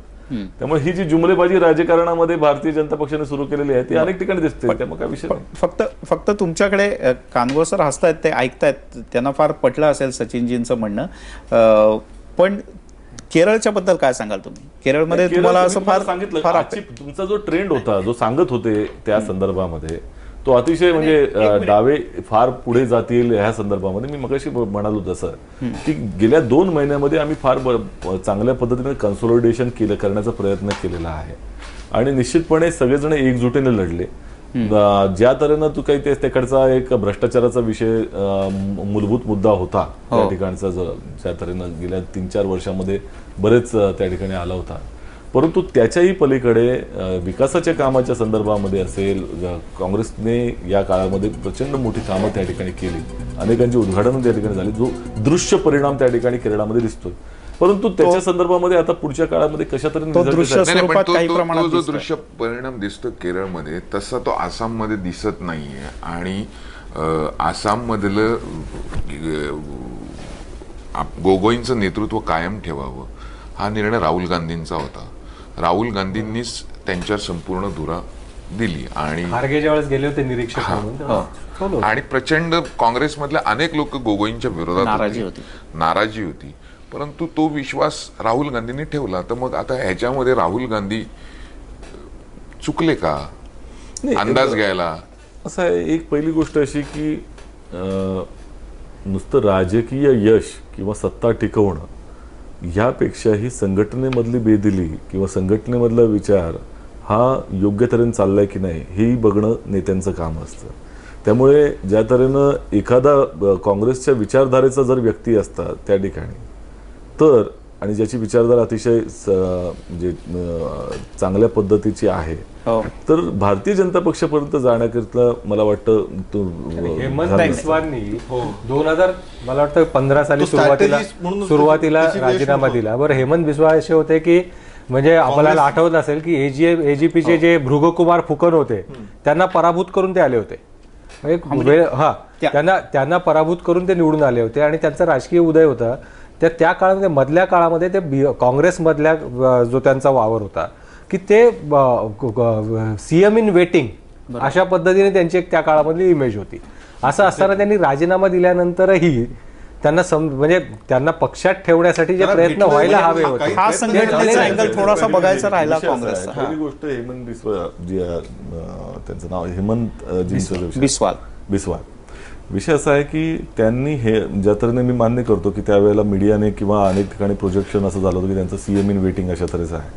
S3: त्यामुळे ही जी जुमलेबाजी राजकारणामध्ये भारतीय जनता पक्षाने सुरू केलेली आहे ती अनेक ठिकाणी दिसते. त्यामुळे काय विषय नाही.
S1: फक्त तुमच्याकडे कानगो सर हसतायत, ते ऐकतायत, त्यांना फार पटलं असेल सचिनजींचं म्हणणं. पण केरळच्या बद्दल काय सांगाल तुम्ही? केरळमध्ये तुम्हाला असं फार
S3: सांगितलं तुमचा जो ट्रेंड होता, जो सांगत होते त्या संदर्भामध्ये, तो अतिशय म्हणजे डावे फार पुढे जातील ह्या संदर्भामध्ये. मी मगाशी म्हणालो तसं की गेल्या 2 महिन्यामध्ये आम्ही फार चांगल्या पद्धतीने कन्सोलिडेशन करण्याचा प्रयत्न केलेला आहे आणि निश्चितपणे सगळेजण एकजुटीने लढले. ज्या तऱ्हेनं तू काही त्याकडचा एक भ्रष्टाचाराचा विषय मूलभूत मुद्दा होता त्या ठिकाणचा, ज्या तऱ्हेनं गेल्या 3-4 वर्षामध्ये बरेच त्या ठिकाणी आला होता. परंतु त्याच्याही पलीकडे विकासाच्या कामाच्या संदर्भामध्ये असेल, काँग्रेसने या काळामध्ये प्रचंड मोठी कामं त्या ठिकाणी केली, अनेकांची उद्घाटनं त्या ठिकाणी झाली, जो दृश्य परिणाम त्या ठिकाणी केरळमध्ये दिसतोय. परंतु त्याच्या संदर्भामध्ये आता पुढच्या काळामध्ये कशा तऱ्हेने
S5: जो दृश्य परिणाम दिसतो केरळमध्ये तसा तो आसाममध्ये दिसत नाहीये. आणि आसाम मधलं गोगोईंचं नेतृत्व कायम ठेवावं हा निर्णय राहुल गांधींचा होता. राहुल गांधींनीच त्यांच्यावर संपूर्ण धुरा दिली आणि
S6: खारगे ज्यावेळेस गेले होते निरीक्षक म्हणून,
S5: आणि प्रचंड काँग्रेसमधल्या अनेक लोक गोगोईंच्या विरोधात नाराजी होती. परंतु तो विश्वास राहुल गांधींनी ठेवला. तर मग आता ह्याच्यामध्ये राहुल गांधी चुकले का अंदाज घ्यायला?
S3: असं आहे, एक पहिली गोष्ट अशी की नुसतं राजकीय यश किंवा सत्ता टिकवणं यापेक्षाही संघटनेमधली बेदिली किंवा संघटनेमधला विचार हा योग्य तऱ्हेने चाललाय की नाही हेही बघणं नेत्यांचं काम असतं. त्यामुळे ज्या तऱ्हेनं एखादा काँग्रेसच्या विचारधारेचा जर व्यक्ती असता त्या ठिकाणी तर, आणि ज्याची विचारधारा अतिशय म्हणजे चांगल्या पद्धतीची आहे, तर भारतीय जनता पक्षापर्यंत जाण्याकरिता मला वाटतं
S6: हेमंत बिस्वानी 2015 साली सुरुवातीला राजीनामा दिला. बरं, हेमंत बिस्वा असे होते की म्हणजे आपल्याला आठवत असेल की एजीपीचे जे भृगकुमार फुकन होते त्यांना पराभूत करून ते आले होते. त्यांना पराभूत करून ते निवडून आले होते आणि त्यांचा राजकीय उदय होता. त्या काळामध्ये, मधल्या काळामध्ये ते काँग्रेसमधल्या जो त्यांचा वावर होता की ते सीएम इन वेटिंग अशा पद्धतीने त्यांची एक त्या काळामधली इमेज होती. असं असताना त्यांनी राजीनामा दिल्यानंतरही त्यांना म्हणजे त्यांना पक्षात ठेवण्यासाठी जे प्रयत्न व्हायला हवे होते,
S1: हा संघटनेचा अँगल थोडासा बघायचा राहिला काँग्रेसचा.
S3: पहिली गोष्ट हेमंत त्यांचं नाव हेमंत बिस्वाल. विषय असा आहे की त्यांनी हे ज्या तऱ्हेने मी मान्य करतो की त्यावेळेला मीडियाने किंवा अनेक ठिकाणी प्रोजेक्शन असं झालं होतं की त्यांचं सीएम इन वेटिंग अशा तऱ्हेचं आहे.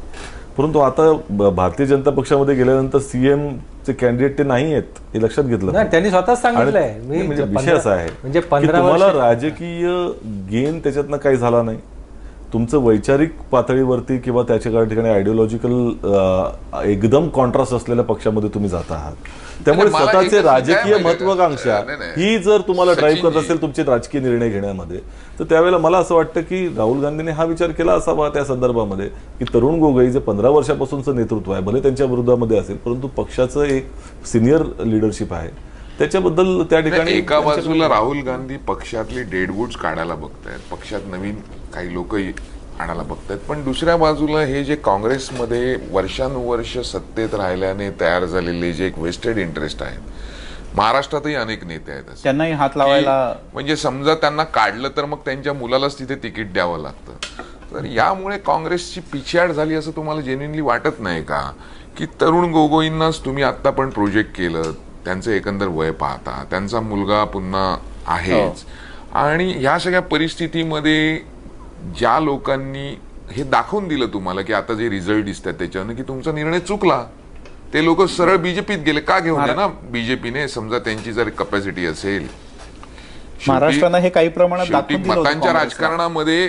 S3: परंतु आता भारतीय जनता पक्षामध्ये गेल्यानंतर सीएम चे कॅन्डिडेट ते नाही आहेत हे लक्षात घेतलं.
S6: त्यांनी स्वतःच सांगितलंय.
S3: म्हणजे विषय असा आहे म्हणजे तुम्हाला राजकीय गेन त्याच्यातनं काही झाला नाही, तुमचं वैचारिक पातळीवरती किंवा त्याच्या ठिकाणी आयडिओलॉजिकल एकदम कॉन्ट्रास्ट असलेल्या पक्षामध्ये तुम्ही जात आहात. त्यामुळे स्वतःचे राजकीय महत्वाकांक्षा ही जर तुम्हाला ड्राईव्ह करत असेल तुमचे राजकीय निर्णय घेण्यामध्ये, तर त्यावेळेला मला असं वाटतं की राहुल गांधींनी हा विचार केला असावा त्या संदर्भामध्ये की तरुण गोगोई जे 15 वर्षापासूनचं नेतृत्व आहे, भले त्यांच्या विरोधामध्ये असेल परंतु पक्षाचं एक सिनियर लिडरशिप आहे, त्याच्याबद्दल त्या ठिकाणी
S5: एका बाजूला राहुल गांधी पक्षातली डेडवूड्स काढायला बघतायत, पक्षात नवीन काही लोक आणायला बघतायत, पण दुसऱ्या बाजूला हे जे काँग्रेसमध्ये वर्षानुवर्ष सत्तेत राहिल्याने तयार झालेले जे एक वेस्टेड इंटरेस्ट आहेत, महाराष्ट्रातही अनेक नेते आहेत असे,
S1: त्यांनाही हात लावायला
S5: म्हणजे समजा त्यांना काढलं तर मग त्यांच्या मुलालाच तिथे तिकीट द्यावं लागतं. तर यामुळे काँग्रेसची पिछेहाट झाली असं तुम्हाला जेन्युइनली वाटत नाही का? की तरुण गोगोईंनाच तुम्ही आता पण प्रोजेक्ट केलं, त्यांचं एकंदर वय पाहता, त्यांचा मुलगा पुन्हा आहेच, आणि ह्या सगळ्या परिस्थितीमध्ये ज्या लोकांनी हे दाखवून दिलं तुम्हाला की आता जे रिझल्ट दिसतात त्याच्यानं की तुमचा निर्णय चुकला, ते लोक सरळ बीजेपीत गेले. का घेऊन ना बीजेपीने, समजा त्यांची जर कॅपॅसिटी असेल.
S1: महाराष्ट्रानं हे काही प्रमाणात दाखवून दिलं होतं
S5: मतांच्या
S1: काँग्रेसला.
S5: राजकारणामध्ये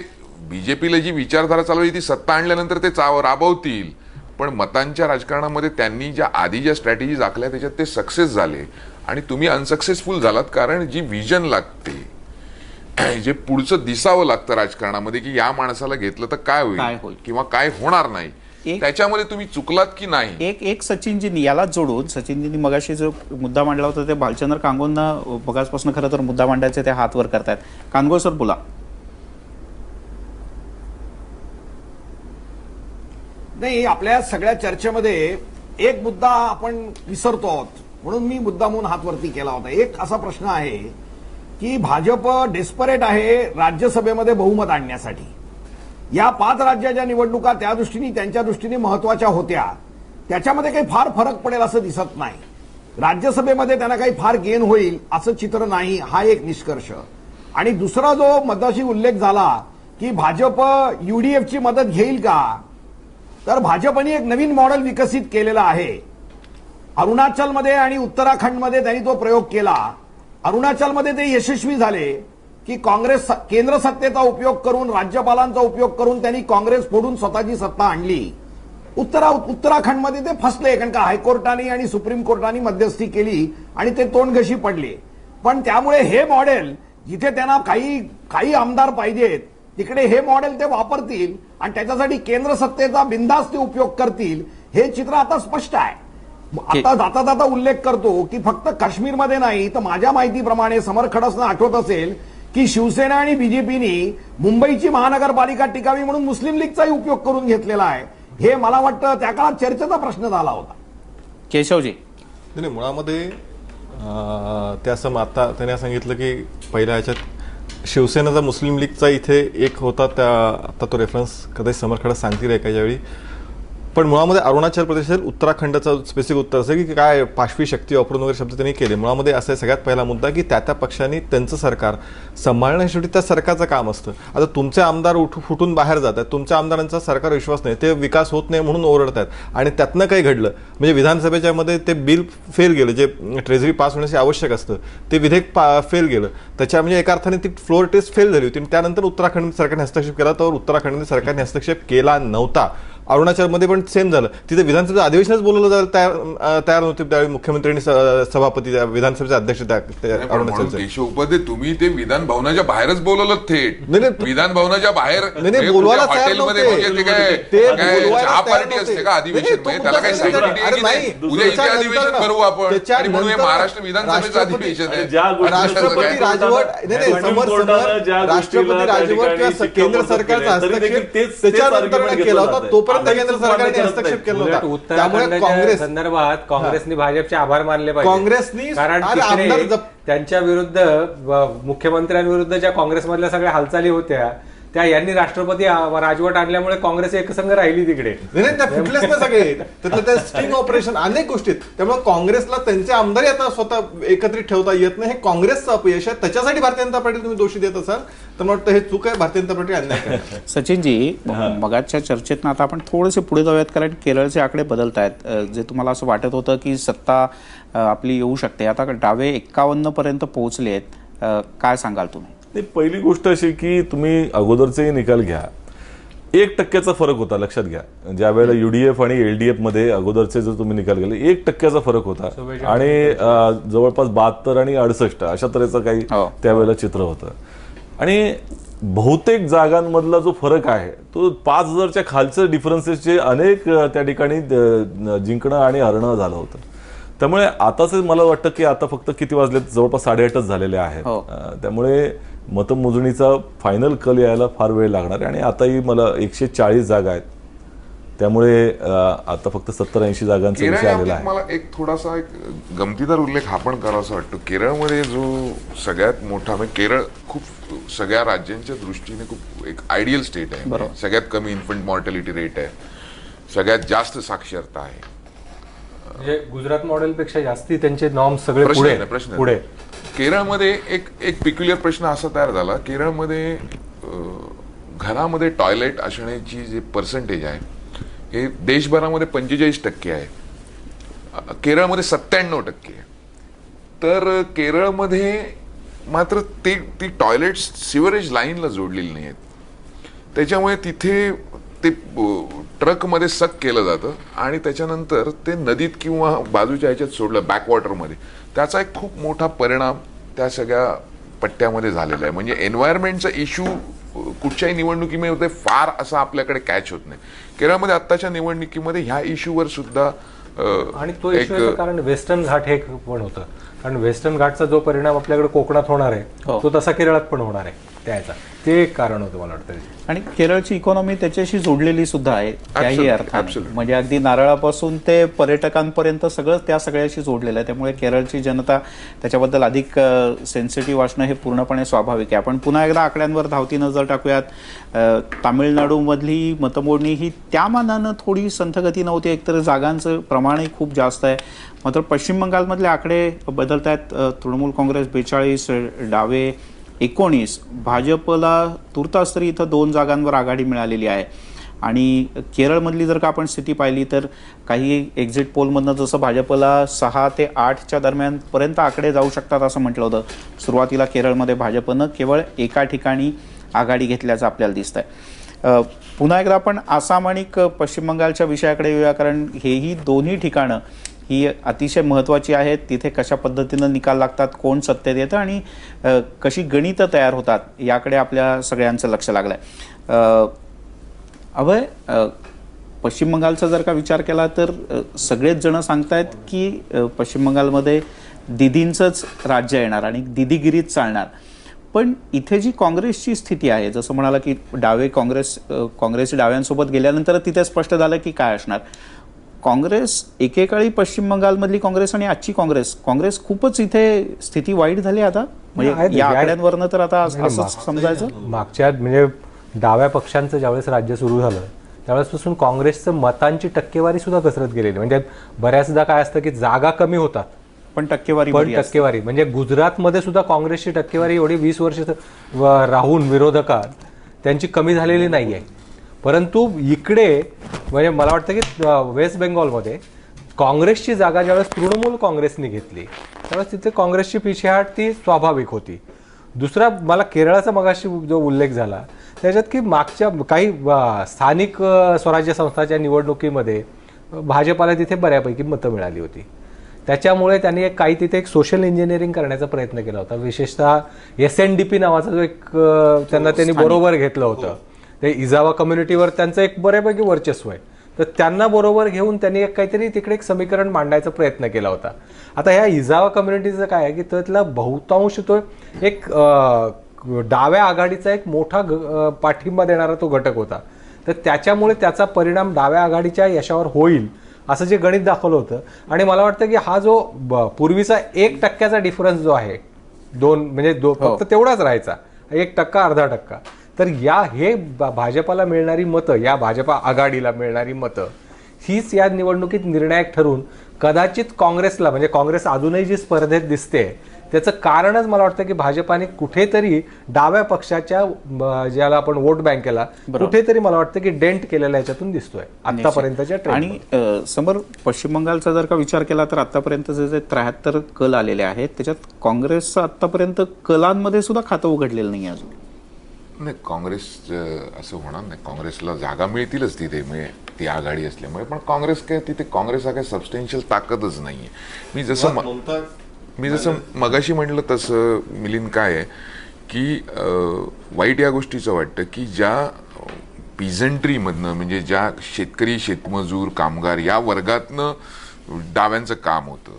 S5: बीजेपीला जी विचारधारा चालवली ती सत्ता आणल्यानंतर ते राबवतील, पण मतांच्या राजकारणामध्ये त्यांनी ज्या आधी ज्या स्ट्रॅटेजीज आखल्या त्याच्यात ते सक्सेस झाले, आणि तुम्ही अनसक्सेसफुल झालात. कारण जी विजन लागते, जे पुढचं दिसावं लागतं राजकारणामध्ये की या माणसाला घेतलं तर काय होईल किंवा काय होणार नाही, त्याच्यामध्ये तुम्ही चुकलात की नाही.
S1: एक सचिनजींनी यालाच जोडून, सचिनजींनी मगाशी जो मुद्दा मांडला होता ते भालचंद्र कांगोंना बघाचपासून खरं तर मुद्दा मांडायचे ते हात वर करतायत. कानगो सर बोला.
S4: नाही, आपल्या सगळ्या चर्चेमध्ये एक मुद्दा आपण विसरतो आहोत, म्हणून मी मुद्दा म्हणून हात वरती केला होता. एक असा प्रश्न आहे की भाजप डेस्परेट आहे राज्यसभेमध्ये बहुमत आणण्यासाठी. या 5 राज्याच्या निवडणुका त्या दृष्टीने त्यांच्या दृष्टीने महत्वाच्या होत्या, त्याच्यामध्ये काही फार फरक पडेल असं दिसत नाही. राज्यसभेमध्ये त्यांना काही फार गेन होईल असं चित्र नाही, हा एक निष्कर्ष. आणि दुसरा जो मगाशी उल्लेख झाला की भाजप युडीएफची मदत घेईल का, तर भाजपने एक नवीन मॉडेल विकसित केलेलं आहे. अरुणाचलमध्ये आणि उत्तराखंडमध्ये त्यांनी तो प्रयोग केला. अरुणाचलमध्ये ते यशस्वी झाले की काँग्रेस केंद्र सत्तेचा उपयोग करून, राज्यपालांचा उपयोग करून त्यांनी काँग्रेस फोडून स्वतःची सत्ता आणली. उत्तराखंडमध्ये ते फसले, कारण का हायकोर्टाने आणि सुप्रीम कोर्टाने मध्यस्थी केली आणि ते तोंडघशी पडले. पण त्यामुळे हे मॉडेल, जिथे त्यांना काही आमदार पाहिजेत तिकडे हे मॉडेल ते वापरतील आणि त्याच्यासाठी केंद्र सत्तेचा बिनधास्त ते उपयोग करतील, हे चित्र आता स्पष्ट आहे. आता जाता जाता उल्लेख करतो की फक्त काश्मीरमध्ये नाही तर माझ्या माहितीप्रमाणे समर खडसनं आठवत असेल की शिवसेना आणि बीजेपीनी मुंबईची महानगरपालिका टिकावी म्हणून मुस्लिम लीगचाही उपयोग करून घेतलेला आहे. हे मला वाटतं त्या काळात चर्चेचा प्रश्न झाला होता.
S1: केशवजी.
S2: नाही, मुळामध्ये ते असं आता त्याने सांगितलं की पहिल्या ह्याच्यात शिवसेनेचा मुस्लिम लीगचा इथे एक होता, त्या आता तो रेफरन्स कदाचित समर खडस सांगतील एका वेळी. पण मुळामध्ये अरुणाचल प्रदेशातील उत्तराखंडचं स्पेसिफिक उत्तर असं की काय पाशवी शक्ती वापरून वगैरे शब्द त्यांनी केले. मुळामध्ये असा सगळ्यात पहिला मुद्दा की त्या पक्षांनी त्यांचं सरकार सांभाळणं शेवटी त्या सरकारचं काम असतं. आता तुमचे आमदार फुटून बाहेर जातात, तुमच्या आमदारांचा सरकार विश्वास नाही, ते विकास होत नाही म्हणून ओरडतात, आणि त्यातनं काही घडलं म्हणजे विधानसभेच्या मध्ये ते बिल फेल गेलं, जे ट्रेझरी पास होण्यासाठी आवश्यक असतं ते विधेयक फेल गेलं. त्याच्या म्हणजे एका अर्थाने ती फ्लोअर टेस्ट फेल झाली होती. त्यानंतर उत्तराखंड सरकारने हस्तक्षेप केला, तर उत्तराखंडमध्ये सरकारने हस्तक्षेप केला नव्हता. अरुणाचलमध्ये पण सेम झालं, तिथे विधानसभेचं अधिवेशनच बोलवलं तयार नव्हते त्यावेळी मुख्यमंत्र्यांनी, सभापती, विधानसभेचे अध्यक्ष अरुणाचलचे.
S5: केशव उपाध्ये तुम्ही ते विधान भवनाच्या बाहेरच बोलवलं थेट. विधान भवनाच्या बाहेर
S2: बोलवायला
S5: हॉटेलमध्ये चहा पार्टी असते का अधिवेशन मध्ये? त्याला काही सांगितलं उद्या इथे अधिवेशन करू आपण आणि म्हणून हे महाराष्ट्र विधानसभेचं अधिवेशन आहे.
S2: राष्ट्रपती राजवट किंवा केंद्र सरकारचा हस्तक्षेप त्याच्यानंतर केला होता, तोपर्यंत केंद्र सरकारने हस्तक्षेप केला होता. त्यामुळे काँग्रेस
S6: संदर्भात काँग्रेसने भाजपचे आभार मानले पाहिजे.
S2: काँग्रेसनी
S6: कारण त्यांच्या विरुद्ध, मुख्यमंत्र्यांविरुद्ध ज्या काँग्रेसमधल्या सगळ्या हालचाली होत्या त्या यांनी राष्ट्रपती राजवट आणल्यामुळे काँग्रेस एकसंघ राहिली तिकडे.
S2: फुटलेच ना सगळे, त्यातलं स्टिंग ऑपरेशन, अनेक गोष्टीत. त्यामुळे काँग्रेसला त्यांचे आमदारही आता स्वतः एकत्रित ठेवता येत नाही, हे काँग्रेसचं अपयश आहे. त्याच्यासाठी भारतीय जनता पार्टी तुम्ही दोषी देत असाल तर मला वाटतं हे चूक आहे, भारतीय जनता पार्टी अन्याय करते.
S1: सचिनजी, मगाच्या चर्चेत आता आपण थोडेसे पुढे जाऊयात, कारण केरळचे आकडे बदलत आहेत. जे तुम्हाला असं वाटत होतं की सत्ता आपली येऊ शकते, आता डावे 51 पर्यंत पोहोचले आहेत, काय सांगाल तुम्ही?
S3: पहिली गोष्ट अशी की तुम्ही अगोदरचे निकाल घ्या, 1% फरक होता, लक्षात घ्या. ज्या वेळेला युडीएफ आणि एलडीएफ मध्ये अगोदरचे जर तुम्ही निकाल गेले 1% फरक होता, आणि जवळपास 72 आणि 68 अशा तऱ्हेचं काही त्यावेळेला चित्र होतं. आणि बहुतेक जागांमधला जो फरक आहे तो 5000च्या खालचं डिफरन्सेसचे अनेक त्या ठिकाणी जिंकणं आणि हरणं झालं होतं. त्यामुळे आताच मला वाटतं की आता फक्त किती वाजले, जवळपास 8:30 झालेले आहेत.
S1: हो.
S3: त्यामुळे मतमोजणीचा फायनल कल यायला फार वेळ लागणार आहे. आणि आताही मला 140 जागा आहेत, त्यामुळे आता फक्त 70-80 जागांचा विषय आलेला आहे.
S5: मला एक थोडासा एक गमतीदार उल्लेख हा पण करावासा वाटतो. केरळमध्ये जो सगळ्यात मोठा, म्हणजे केरळ खूप सगळ्या राज्यांच्या दृष्टीने खूप एक आयडियल स्टेट आहे. म्हणजे सगळ्यात कमी इन्फंट मॉर्टॅलिटी रेट आहे, सगळ्यात जास्त साक्षरता आहे.
S6: म्हणजे गुजरात मॉडेलपेक्षा जास्ती त्यांचे नॉर्म सगळे
S5: प्रश्न
S6: पुढे.
S5: केरळमध्ये एक पिक्युलियर प्रश्न असा तयार झाला. केरळमध्ये घरामध्ये टॉयलेट असण्याची जे पर्सेंटेज आहे हे देशभरामध्ये 45% आहे, केरळमध्ये 97% आहे. तर केरळमध्ये मात्र ती टॉयलेट सिवरेज लाईनला जोडलेली नाही आहेत. त्याच्यामुळे तिथे ते ट्रकमध्ये सक केलं जातं आणि त्याच्यानंतर ते नदीत किंवा बाजूच्या ह्याच्यात सोडलं, बॅकवॉटरमध्ये. त्याचा एक खूप मोठा परिणाम त्या सगळ्या पट्ट्यामध्ये झालेला आहे. म्हणजे एन्व्हायरमेंटचा इश्यू कुठच्याही निवडणुकीमध्ये फार असा आपल्याकडे कॅच होत नाही. केरळमध्ये आत्ताच्या निवडणुकीमध्ये ह्या इश्यूवर सुद्धा
S6: आणि तो इश्यू कारण वेस्टर्न घाट हे पण होतं. कारण वेस्टर्न घाटचा जो परिणाम आपल्याकडे कोकणात होणार आहे तो तसा केरळात पण होणार आहे त्याचा. ते एक कारण होतं मला वाटतं.
S1: आणि केरळची इकॉनॉमी त्याच्याशी जोडलेली सुद्धा आहे त्याही अर्थाने.
S5: Absolutely.
S1: म्हणजे अगदी नारळापासून ते पर्यटकांपर्यंत सगळं त्या सगळ्याशी जोडलेलं आहे. त्यामुळे केरळची जनता त्याच्याबद्दल अधिक सेन्सिटिव्ह असणं हे पूर्णपणे स्वाभाविक आहे. आपण पुन्हा एकदा आकड्यांवर धावती नजर टाकूयात. तामिळनाडूमधली मतमोजणी ही त्या मानानं थोडी संथगती नव्हती. एकतर जागांचं प्रमाणही खूप जास्त आहे. मात्र पश्चिम बंगालमधले आकडे बदलत आहेत. तृणमूल काँग्रेस 42, डावे 19, भाजपला तुर्तास तरी इथं 2 जागांवर आघाडी मिळालेली आहे. आणि केरळमधली जर का आपण स्थिती पाहिली तर काही एक्झिट पोलमधनं जसं भाजपला 6 ते 8च्या दरम्यानपर्यंत आकडे जाऊ शकतात असं म्हटलं होतं. सुरुवातीला केरळमध्ये भाजपनं केवळ एका ठिकाणी आघाडी घेतल्याचं आपल्याला दिसत आहे. पुन्हा एकदा आपण आसाम आणि पश्चिम बंगालच्या विषयाकडे येऊया, कारण हेही दोन्ही ठिकाणं ही अतिशय महत्त्वाची आहेत. तिथे कशा पद्धतीनं निकाल लागतात, कोण सत्तेत येतं आणि कशी गणितं तयार होतात याकडे आपल्या सगळ्यांचं लक्ष लागलं आहे. अभय, पश्चिम बंगालचा जर का विचार केला तर सगळेच जण सांगतायत की पश्चिम बंगालमध्ये दिदींचंच राज्य येणार आणि दिदीगिरीच चालणार. पण इथे जी काँग्रेसची स्थिती आहे, जसं म्हणाला की काँग्रेस डाव्यांसोबत गेल्यानंतर तिथे स्पष्ट झालं की काय असणार. काँग्रेस एकेकाळी पश्चिम बंगालमधली काँग्रेस आणि आजची काँग्रेस खूपच इथे स्थिती वाईट झाली आता. म्हणजे या आकड्यांवरनं तर आता असंच समजायचं.
S6: मागच्या म्हणजे डाव्या पक्षांचं ज्यावेळेस राज्य सुरू झालं त्यावेळेसपासून काँग्रेसचं मतांची टक्केवारी सुद्धा घसरत गेलेली. म्हणजे बऱ्याचदा काय असतं की जागा कमी होतात
S1: पण टक्केवारी
S6: म्हणजे गुजरातमध्ये सुद्धा काँग्रेसची टक्केवारी एवढी 20 वर्ष राहून विरोधकात त्यांची कमी झालेली नाही आहे. परंतु इकडे म्हणजे मला वाटतं की वेस्ट बेंगॉलमध्ये काँग्रेसची जागा ज्यावेळेस तृणमूल काँग्रेसने घेतली त्यावेळेस तिथे काँग्रेसची पिछेहाट ती स्वाभाविक होती. दुसरा मला केरळाचा मगाशी जो उल्लेख झाला त्याच्यात की मागच्या काही स्थानिक स्वराज्य संस्थांच्या निवडणुकीमध्ये भाजपाला तिथे बऱ्यापैकी मतं मिळाली होती. त्याच्यामुळे त्यांनी काही तिथे एक सोशल इंजिनिअरिंग करण्याचा प्रयत्न केला होता. विशेषतः SNDP नावाचा जो एक त्यांनी बरोबर घेतलं होतं. ते इजावा कम्युनिटीवर त्यांचं एक बऱ्यापैकी वर्चस्व आहे. तर त्यांना बरोबर घेऊन त्यांनी एक काहीतरी तिकडे एक समीकरण मांडायचा प्रयत्न केला होता. आता ह्या इजावा कम्युनिटीचं काय आहे की त्यातला बहुतांश तो एक डाव्या आघाडीचा एक मोठा पाठिंबा देणारा तो घटक होता. तर त्याच्यामुळे त्याचा परिणाम डाव्या आघाडीच्या यशावर होईल असं जे गणित दाखवलं होतं. आणि मला वाटतं की हा जो पूर्वीचा 1% डिफरन्स जो आहे फक्त तेवढाच राहायचा 1%, अर्धा टक्का. तर हे भाजपाला मिळणारी मतं, या भाजपा आघाडीला मिळणारी मतं हीच या निवडणुकीत निर्णायक ठरून कदाचित काँग्रेसला, म्हणजे काँग्रेस अजूनही जी स्पर्धेत दिसते त्याचं कारणच मला वाटतं की भाजपाने कुठेतरी डाव्या पक्षाच्या ज्याला आपण वोट बँकेला कुठेतरी मला वाटतं की डेंट केलेला याच्यातून दिसतोय आतापर्यंतच्या ट्रेंड.
S1: आणि समोर पश्चिम बंगालचा जर का विचार केला तर आतापर्यंतचे जे 73 कल आलेले आहेत त्याच्यात काँग्रेसचं आतापर्यंत कलांमध्ये सुद्धा खातं उघडलेलं नाही अजून.
S5: नाही, काँग्रेस असं होणार नाही. काँग्रेसला जागा मिळतीलच तिथे, म्हणजे ती आघाडी असल्यामुळे. पण काँग्रेस काय तिथे काँग्रेस हा काय सबस्टेन्शियल ताकदच नाहीये. मी जसं मगाशी म्हटलं तसं मिलिंद काय आहे की वाईट या गोष्टीचं वाटतं की ज्या पिझंट्रीमधनं, म्हणजे ज्या शेतकरी, शेतमजूर, कामगार या वर्गातनं डाव्यांचं काम होतं,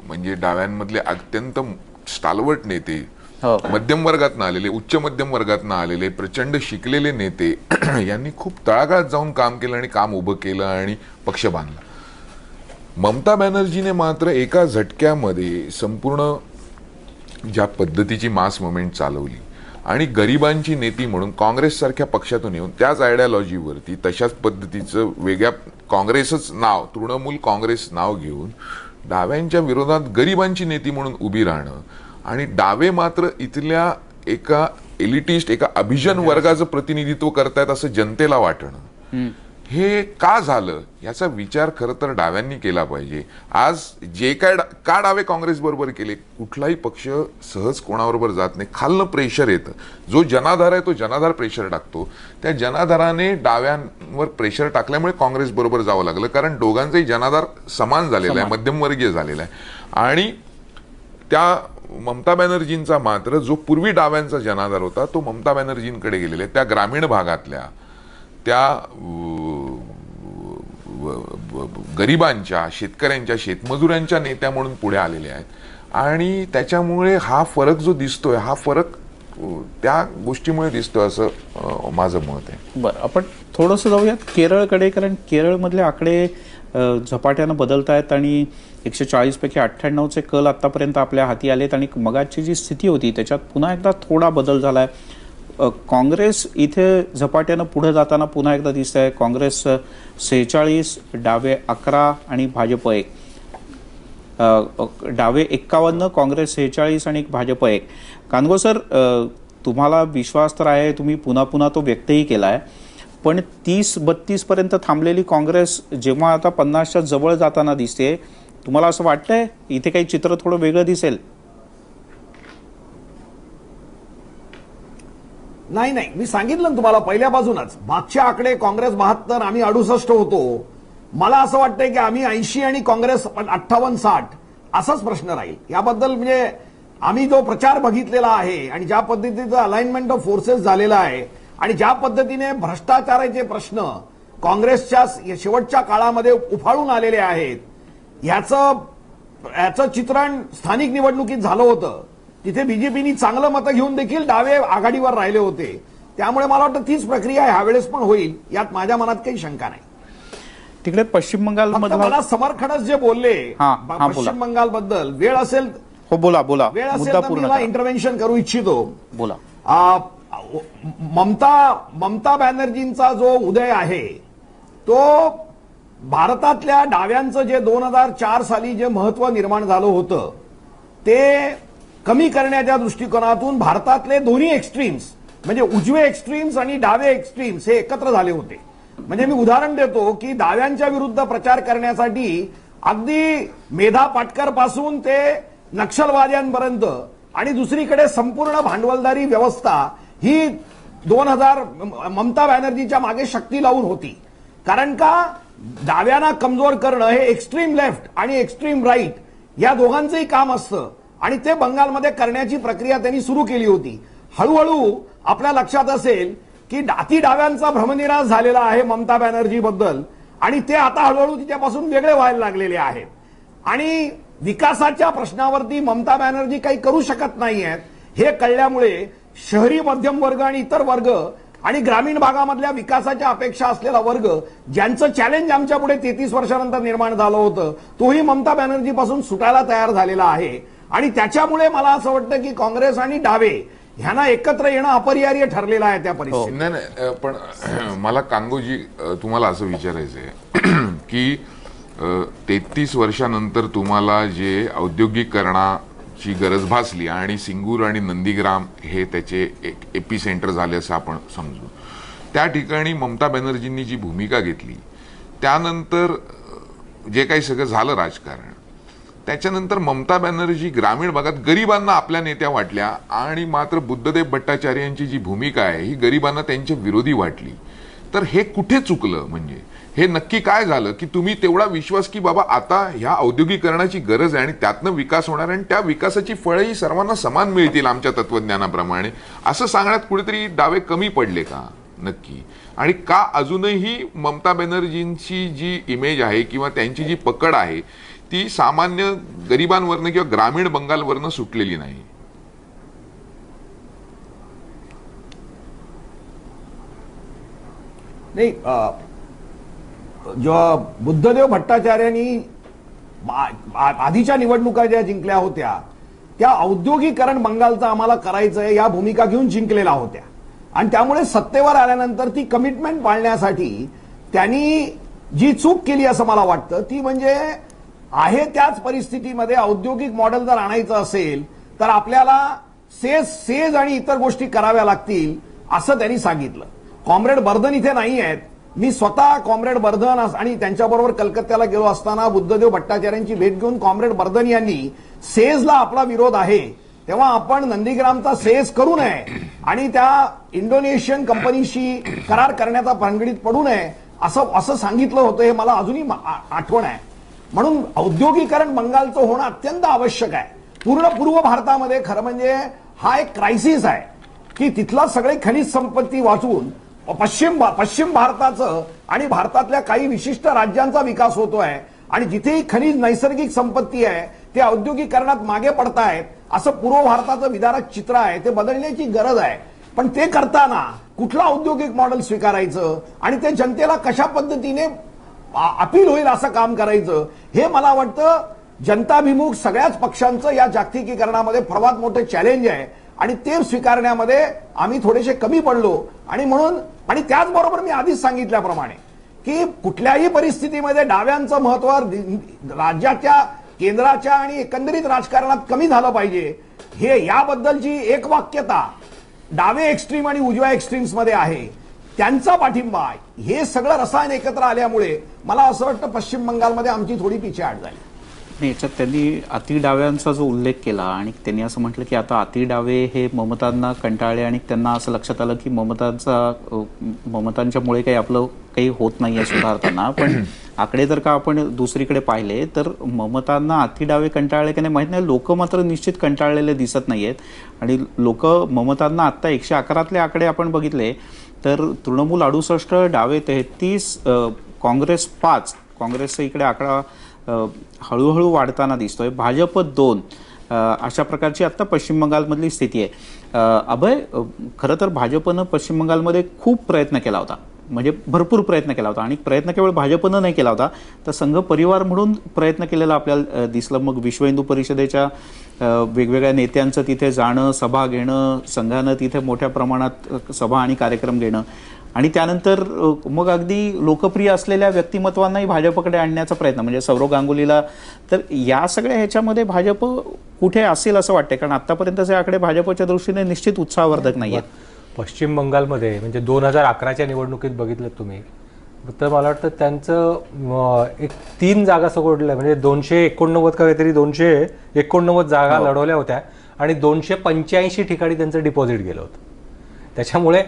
S5: म्हणजे डाव्यांमधले अत्यंत स्टालवर्ट नेते,
S1: हो.
S5: मध्यम वर्गातनं आलेले, उच्च मध्यम वर्गातनं आलेले, प्रचंड शिकलेले नेते यांनी खूप तळागाळात जाऊन काम केलं आणि काम उभं केलं आणि पक्ष बांधला. ममता बॅनर्जीने मात्र एका झटक्यामध्ये संपूर्ण ज्या पद्धतीची मास मुवमेंट चालवली आणि गरिबांची नेती म्हणून काँग्रेससारख्या पक्षातून येऊन त्याच आयडियॉलॉजीवरती तशाच पद्धतीचं वेगळ्या काँग्रेसच नाव, तृणमूल काँग्रेस नाव घेऊन डाव्यांच्या विरोधात गरिबांची नेती म्हणून उभी राहणं आणि डावे मात्र इथल्या एका एलिटिस्ट, एका अभिजन वर्गाचं प्रतिनिधित्व करतायत असं जनतेला वाटणं, हे का झालं याचा विचार खरं तर डाव्यांनी केला पाहिजे. आज जे काय का डावे काँग्रेस बरोबर केले, कुठलाही पक्ष सहज कोणाबरोबर जात नाही, खालनं प्रेशर येतं. जो जनाधार आहे तो जनाधार प्रेशर टाकतो. त्या जनाधाराने डाव्यांवर प्रेशर टाकल्यामुळे काँग्रेस बरोबर जावं लागलं, कारण दोघांचाही जनाधार समान झालेला आहे, मध्यमवर्गीय झालेला आहे. आणि त्या ममता बॅनर्जींचा मात्र जो पूर्वी डाव्यांचा जनाधार होता तो ममता बॅनर्जींकडे गेलेला आहे. त्या ग्रामीण भागातल्या त्या गरिबांच्या, शेतकऱ्यांच्या, शेतमजुरांच्या नेत्या म्हणून पुढे आलेले आहेत आणि त्याच्यामुळे हा फरक जो दिसतोय, हा फरक त्या गोष्टीमुळे दिसतोय असं माझं मत आहे.
S1: बरं, आपण थोडंसं जाऊयात केरळकडे, कारण केरळमधले आकडे झपाट्यानं बदलत आहेत आणि 140 पैकी 98चे कल आतापर्यंत आपल्या हाती आलेत आणि मगाची जी स्थिती होती त्याच्यात पुन्हा एकदा थोडा बदल झालाय. काँग्रेस इथे झपाट्यानं पुढे जाताना पुन्हा एकदा दिसत आहे. काँग्रेस 46, डावे 11 आणि भाजप 1. डावे 51, काँग्रेस 46 आणि भाजप 1. कानगो सर, तुम्हाला विश्वास तर आहे, तुम्ही पुन्हा पुन्हा तो व्यक्तही केला आहे, पण 30-32 पर्यंत थांबलेली काँग्रेस जेव्हा आता 50च्या जवळ जाताना दिसते, तुम्हाला असं वाटतंय इथे काही चित्र थोडं वेगळं दिसेल?
S4: नाही, मी सांगितलं ना तुम्हाला पहिल्यापासूनच, मागचे आकडे काँग्रेस 72, आम्ही 68 होतो. मला असं वाटतंय की आम्ही 80 आणि काँग्रेस 58-60 असाच प्रश्न राहील. याबद्दल म्हणजे आम्ही जो प्रचार बघितलेला आहे आणि ज्या पद्धतीचं अलाइनमेंट ऑफ फोर्सेस झालेला आहे आणि ज्या पद्धतीने भ्रष्टाचाराचे प्रश्न काँग्रेसच्या शेवटच्या काळामध्ये उफाळून आलेले आहेत, याचं चित्रण स्थानिक निवडणुकीत झालं होतं. तिथे बीजेपीनी चांगलं मतं घेऊन देखील डावे आघाडीवर राहिले होते. त्यामुळे मला वाटतं तीच प्रक्रिया ह्यावेळेस पण होईल, यात माझ्या मनात काही शंका नाही.
S1: तिकडे पश्चिम बंगाल
S4: मला समर्थनच जे बोलले पश्चिम बंगाल बद्दल, वेळ असेल
S1: हो बोला
S4: वेळ असेल तर मी इंटरव्हेन्शन करू इच्छितो.
S1: बोला.
S4: ममता बॅनर्जींचा जो उदय आहे तो भारतातल्या डाव्यांचं जे 2004 साली जे महत्व निर्माण झालं होतं ते कमी करण्याच्या दृष्टिकोनातून भारतातले दोन्ही एक्स्ट्रीम्स, म्हणजे उजवे एक्स्ट्रीम्स आणि डावे एक्स्ट्रीम्स हे एकत्र झाले होते. म्हणजे मी उदाहरण देतो की डाव्यांच्या विरुद्ध प्रचार करण्यासाठी अगदी मेधा पाटकर पासून ते नक्षलवाद्यांपर्यंत आणि दुसरीकडे संपूर्ण भांडवलदारी व्यवस्था ही 2000 ममता बॅनर्जीच्या मागे शक्ती लावून होती. कारण का डाव्यांना कमजोर करणं हे एक्स्ट्रीम लेफ्ट आणि एक्स्ट्रीम राईट या दोघांचंही काम असतं आणि ते बंगालमध्ये करण्याची प्रक्रिया त्यांनी सुरू केली होती. हळूहळू आपल्या लक्षात असेल की अति डाव्यांचा भ्रमनिरास झालेला आहे ममता बॅनर्जी बद्दल आणि ते आता हळूहळू तिच्यापासून वेगळे व्हायला लागलेले आहेत आणि विकासाच्या प्रश्नावरती ममता बॅनर्जी काही करू शकत नाहीयेत हे कळल्यामुळे शहरी मध्यम वर्ग आणि इतर वर्ग आणि ग्रामीण भागामधल्या विकासाच्या अपेक्षा असलेला वर्ग, ज्यांचं चॅलेंज आमच्या पुढे 33 वर्षानंतर निर्माण झालं होतं, तोही ममता बॅनर्जी पासून सुटायला तयार झालेला आहे. आणि त्याच्यामुळे मला असं वाटतं की काँग्रेस आणि डावे ह्यांना एकत्र येणं अपरिहार्य ठरलेलं आहे त्या परिस्थितीत.
S5: नाही, पण मला कांगोजी तुम्हाला असं विचारायचंय की 33 वर्षानंतर तुम्हाला जे औद्योगिकरणाची गरज भासली आणि सिंगूर आणि नंदीग्राम हे त्याचे एक एपी सेंटर झाले असं आपण समजू, त्या ठिकाणी ममता बॅनर्जींनी जी भूमिका घेतली त्यानंतर जे काही सगळं झालं राजकारण, त्याच्यानंतर ममता बॅनर्जी ग्रामीण भागात गरिबांना आपल्या नेत्या वाटल्या आणि मात्र बुद्धदेव भट्टाचार्य यांची जी भूमिका आहे ही गरिबांना त्यांच्या विरोधी वाटली. तर हे कुठे चुकलं? म्हणजे हे नक्की काय झालं की तुम्ही तेवढा विश्वास की बाबा आता ह्या औद्योगिकरणाची गरज आहे आणि त्यातनं विकास होणार आणि त्या विकासाची फळंही सर्वांना समान मिळतील आमच्या तत्वज्ञानाप्रमाणे, असं सांगण्यात कुठेतरी डावे कमी पडले का नक्की? आणि का अजूनही ममता बॅनर्जींची जी इमेज आहे किंवा त्यांची जी पकड आहे ती सामान्य गरिबांवरनं किंवा ग्रामीण बंगालवरनं सुटलेली नाही.
S4: नाही, जेव्हा बुद्धदेव भट्टाचार्यांनी आधीच्या निवडणुका ज्या जिंकल्या होत्या त्या औद्योगिकरण बंगालचं आम्हाला करायचंय या भूमिका घेऊन जिंकलेल्या होत्या आणि त्यामुळे सत्तेवर आल्यानंतर ती कमिटमेंट पाळण्यासाठी त्यांनी जी चूक केली असं मला वाटतं ती म्हणजे आहे त्याच परिस्थितीमध्ये औद्योगिक मॉडेल जर आणायचं असेल तर आपल्याला सेज आणि इतर गोष्टी कराव्या लागतील असं त्यांनी सांगितलं. कॉम्रेड बर्धन इथे नाही आहेत. मी स्वतः कॉम्रेड बर्धन आणि त्यांच्याबरोबर कलकत्त्याला गेलो असताना बुद्धदेव भट्टाचार्यांची भेट घेऊन कॉम्रेड बर्धन यांनी सेजला आपला विरोध आहे तेव्हा आपण नंदीग्रामचा सेज करू नये आणि त्या इंडोनेशियन कंपनीशी करार करण्याचा भानगडीत पडू नये असं सांगितलं होतं. हे मला अजूनही आठवण आहे. म्हणून औद्योगिकरण बंगालचं होणं अत्यंत आवश्यक आहे. पूर्ण पूर्व भारतामध्ये खरं म्हणजे हा एक क्रायसिस आहे की तिथला सगळे खनिज संपत्ती वाचून पश्चिम भारताचं आणि भारतातल्या काही विशिष्ट राज्यांचा विकास होतोय आणि जिथेही खनिज नैसर्गिक संपत्ती आहे ते औद्योगिकरणात मागे पडतायत असं पूर्व भारताचं विदारक चित्र आहे. ते बदलण्याची गरज आहे. पण ते करताना कुठलं औद्योगिक मॉडेल स्वीकारायचं आणि ते जनतेला कशा पद्धतीने अपील होईल असं काम करायचं हे मला वाटतं जनताभिमुख सगळ्याच पक्षांचं या जागतिकीकरणामध्ये सर्वात मोठं चॅलेंज आहे आणि ते स्वीकारण्यामध्ये आम्ही थोडेसे कमी पडलो आणि त्याचबरोबर मी आधीच सांगितल्याप्रमाणे की कुठल्याही परिस्थितीमध्ये डाव्यांचं महत्व राज्याच्या केंद्राच्या आणि एकंदरीत राजकारणात कमी झालं पाहिजे हे याबद्दलची एकवाक्यता डावे एक्स्ट्रीम आणि उजव्या एक्स्ट्रीम्समध्ये आहे. त्यांचा पाठिंबा हे सगळं रसायन एकत्र आल्यामुळे मला असं वाटतं पश्चिम बंगालमध्ये आमची थोडी पिछेहाट झाली.
S1: याच्यात त्यांनी अति डाव्यांचा जो उल्लेख केला आणि त्यांनी असं म्हटलं की आता अति डावे हे ममतांना कंटाळले आणि त्यांना असं लक्षात आलं की ममतांच्यामुळे काही आपलं काही होत नाहीये सुधारताना. पण आकडे जर का आपण दुसरीकडे पाहिले तर ममतांना अति डावे कंटाळले की नाही माहित नाही. लोक मात्र निश्चित कंटाळलेले दिसत नाहीयेत आणि लोक ममतांना आता 111तले आकडे आपण बघितले तर तृणमूल 68, डावे 33, काँग्रेस 5. काँग्रेसचा इकडे आकडा हळूहळू वाढताना दिसतोय. भाजप 2. अशा प्रकारची आता पश्चिम बंगालमधली स्थिती आहे. अभय, खरं तर भाजपनं पश्चिम बंगालमध्ये खूप प्रयत्न केला होता, म्हणजे भरपूर प्रयत्न केला होता आणि प्रयत्न केवळ भाजपनं नाही केला होता तर संघ परिवार म्हणून प्रयत्न केलेला आपल्याला दिसलं. मग विश्व हिंदू परिषदेच्या वेगवेगळ्या नेत्यांचं तिथे जाणं, सभा घेणं, संघानं तिथे मोठ्या प्रमाणात सभा आणि कार्यक्रम घेणं आणि त्यानंतर मग अगदी लोकप्रिय असलेल्या व्यक्तिमत्वांनाही भाजपकडे आणण्याचा प्रयत्न म्हणजे सौरव गांगुलीला. तर या सगळ्या ह्याच्यामध्ये भाजप कुठे असेल असं वाटतंय कारण आतापर्यंतचे आकडे भाजपच्या दृष्टीने निश्चित उत्साहवर्धक नाही आहेत.
S6: पश्चिम बंगालमध्ये म्हणजे 2011च्या निवडणुकीत बघितलं तुम्ही तर मला वाटतं त्यांचं एक 3 जागा सोडल्या म्हणजे 289 का काहीतरी 289 जागा लढवल्या होत्या आणि 285 ठिकाणी त्यांचं डिपॉझिट गेलं होतं. त्याच्यामुळे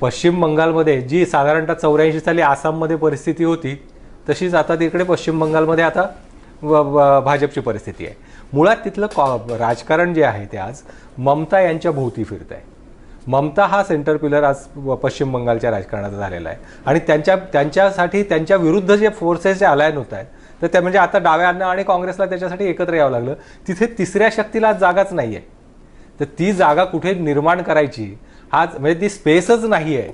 S6: पश्चिम बंगालमध्ये जी साधारणतः 84 साली आसाममध्ये परिस्थिती होती तशीच आता तिकडे पश्चिम बंगालमध्ये आता भाजपची परिस्थिती आहे. मुळात तिथलं राजकारण जे आहे ते आज ममता यांच्या भोवती फिरत आहे. ममता हा सेंटर पिलर आज पश्चिम बंगालच्या राजकारणाचा झालेला आहे आणि त्यांच्यासाठी त्यांच्या विरुद्ध जे फोर्सेस जे अलायन होत आहेत तर त्या म्हणजे आता डाव्यांना आणि काँग्रेसला त्याच्यासाठी एकत्र यावं लागलं. तिथे तिसऱ्या शक्तीला जागाच नाही आहे. तर ती जागा कुठे निर्माण करायची आज म्हणजे ती स्पेसच नाही आहे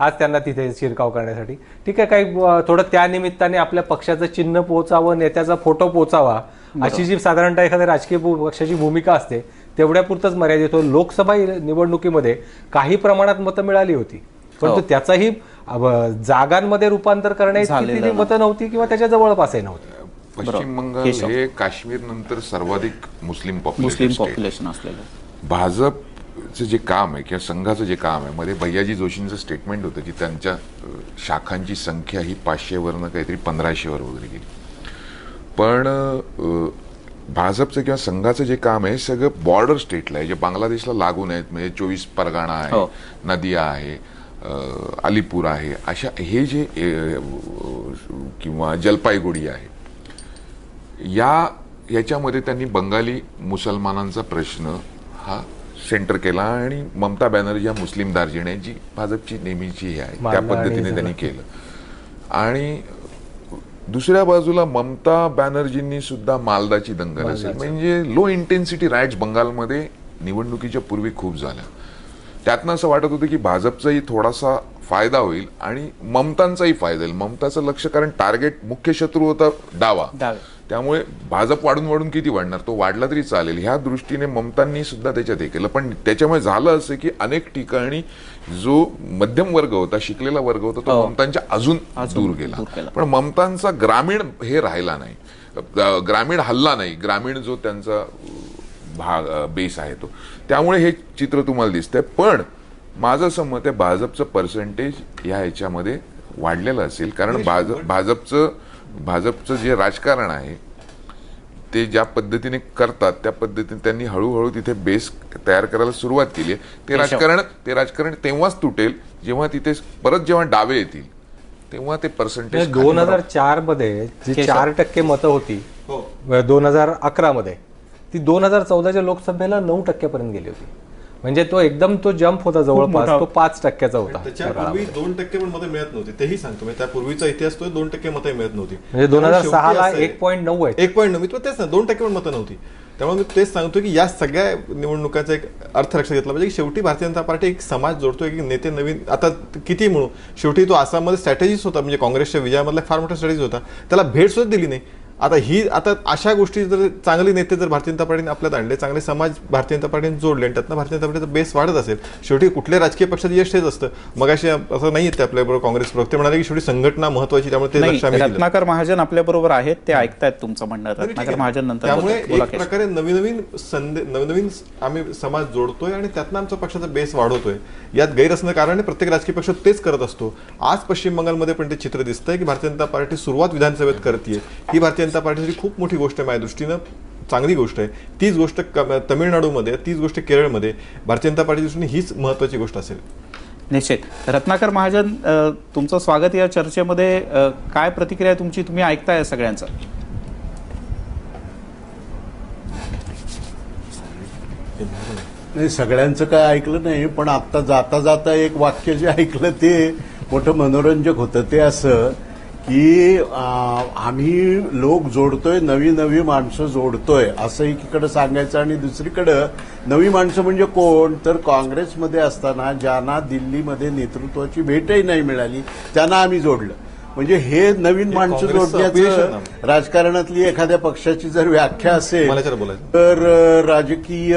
S6: आज त्यांना तिथे शिरकाव करण्यासाठी. ठीक आहे, काही थोडं त्या निमित्ताने आपल्या पक्षाचं चिन्ह पोचावं, नेत्याचा फोटो पोचावा अशी जी साधारणतः एखाद्या राजकीय पक्षाची भूमिका असते तेवढ्यापुरतंच मर्यादित होतो. लोकसभा निवडणुकीमध्ये काही प्रमाणात मतं मिळाली होती परंतु त्याचाही जागांमध्ये रूपांतर करण्याची मतं नव्हती किंवा त्याच्या जवळपासही नव्हती.
S5: पश्चिम बंगाल हे काश्मीर नंतर सर्वाधिक मुस्लिम
S1: पॉप्युलेशन असलेलं
S5: भाजपचं जे काम आहे किंवा संघाचं जे काम आहे मध्ये भैयाजी जोशींचं स्टेटमेंट होतं की त्यांच्या शाखांची संख्या ही 500 वरनं काहीतरी 1500 वर वगैरे गेली. पण भाजपचं किंवा संघाचं जे काम आहे सगळं बॉर्डर स्टेटला आहे जे बांगलादेशला लागून आहेत. म्हणजे 24 परगाणा आहे, नदिया आहे, अलीपूर आहे, अशा हे जे किंवा जलपाईगुडी आहे याच्यामध्ये त्यांनी बंगाली मुसलमानांचा प्रश्न हा सेंटर केला आणि ममता बॅनर्जी या मुस्लिम दार्जिने जी भाजपची नेहमीची हे आहे त्या पद्धतीने त्यांनी केलं. आणि दुसऱ्या बाजूला ममता बॅनर्जींनी सुद्धा मालदाची दंगल असेल, म्हणजे लो इंटेन्सिटी राईट्स बंगालमध्ये निवडणुकीच्या पूर्वी खूप झाल्या. त्यातनं असं वाटत होतं की भाजपचाही थोडासा फायदा होईल आणि ममतांचाही फायदा होईल. ममताचं लक्ष, कारण टार्गेट मुख्य शत्रू होता डावा, त्यामुळे भाजप वाढून किती वाढणार, तो वाढला तरी चालेल ह्या दृष्टीने ममतांनी सुद्धा त्याच्यात हे केलं. पण त्याच्यामुळे झालं असं की अनेक ठिकाणी जो मध्यम वर्ग होता, शिकलेला वर्ग होता, तो ममतांच्या अजून दूर गेला. पण ममतांचा ग्रामीण हे राहिला नाही, ग्रामीण हल्ला नाही, ग्रामीण जो त्यांचा बेस आहे तो, त्यामुळे हे चित्र तुम्हाला दिसतंय. पण माझं असं मत आहे भाजपचं पर्सेंटेज या ह्याच्यामध्ये वाढलेलं असेल, कारण भाजपचं जे राजकारण आहे ते ज्या पद्धतीने करतात त्या पद्धतीने त्यांनी हळूहळू तिथे बेस तयार करायला सुरुवात केली आहे. ते राजकारण तेव्हाच तुटेल जेव्हा तिथे परत जेव्हा डावे येतील तेव्हा ते पर्सेंटेज.
S6: 2004 मध्ये जी 4% मतं होती 2011 मध्ये, ती 2014च्या लोकसभेला 9% पर्यंत गेली होती. म्हणजे तो एकदम तो जंप होता जवळपास, तो 5%चा होता.
S2: त्याच्यापूर्वी 2% पण मतं मिळत नव्हती, तेही सांगतो मी. त्यापूर्वीचा इतिहास तो 2% मतं मिळत नव्हती.
S6: म्हणजे 2006ला 1.9 आहे.
S2: 1.9 मी तेच ना, 2% पण मतं नव्हती. त्यामुळे मी तेच सांगतो की या सगळ्या निवडणुकांचा एक अर्थ लक्षात घेतला पाहिजे की शेवटी भारतीय जनता पार्टी एक समाज जोडतोय, की नेते नवीन आता किती म्हणू, शेवटी तो आसाममध्ये स्ट्रॅटेजीच होता, म्हणजे काँग्रेसच्या विजयामधला फार मोठा स्ट्रॅटेजी होता, त्याला भेट सुद्धा दिली नाही. आता अशा गोष्टी जर चांगले नेते जर भारतीय जनता पार्टीने आपल्यात आणले, चांगले समाज भारतीय जनता पार्टीने जोडले आणि त्यातनं भारतीय जनता पार्टीचा बेस वाढत असेल, शेवटी कुठल्या राजकीय पक्षाचं यश हेच असतं. मग अशी असं नाही येते आपल्याबरोबर काँग्रेस प्रवक्ते म्हणाले की शेवटी संघटना महत्वाची, त्यामुळे ते लक्ष आम्ही दिलं.
S1: रत्नाकर महाजन आपल्या बरोबर आहेत, ते ऐकतायत तुमचं म्हणणं. रत्नाकर महाजन नंतर.
S2: त्यामुळे एक प्रकारे नवीन आम्ही समाज जोडतोय आणि त्यातनं आमचा पक्षाचा बेस वाढवतोय. यात गैर असणं कारण प्रत्येक राजकीय पक्ष तेच करत असतो. आज पश्चिम बंगालमध्ये पण ते चित्र दिसतंय की भारतीय जनता पार्टी सुरुवात विधानसभेत करते. ही भारतीय जनता पार्टीची खूप मोठी गोष्ट आहे, माझ्या दृष्टीनं चांगली गोष्ट आहे. तीच गोष्ट तमिळनाडूमध्ये, तीच गोष्ट केरळमध्ये भारतीय जनता पार्टीच्या दृष्टीने हीच महत्वाची गोष्ट असेल.
S1: निश्चित. रत्नाकर महाजन, तुमचं स्वागत या चर्चेमध्ये. काय प्रतिक्रिया तुमची, तुम्ही ऐकताय सगळ्यांचं?
S7: नाही, सगळ्यांचं काय ऐकलं नाही, पण आता जाता जाता एक वाक्य जे ऐकलं ते मोठं मनोरंजक होतं. ते असं की आम्ही लोक जोडतोय, नवी माणसं जोडतोय असं एकीकडे सांगायचं, आणि दुसरीकडं नवी माणसं म्हणजे कोण, तर काँग्रेसमध्ये असताना ज्यांना दिल्लीमध्ये नेतृत्वाची भेटही नाही मिळाली त्यांना आम्ही जोडलं. म्हणजे हे नवीन माणसं जोडण्याचं राजकारणातली एखाद्या पक्षाची जर व्याख्या असेल तर राजकीय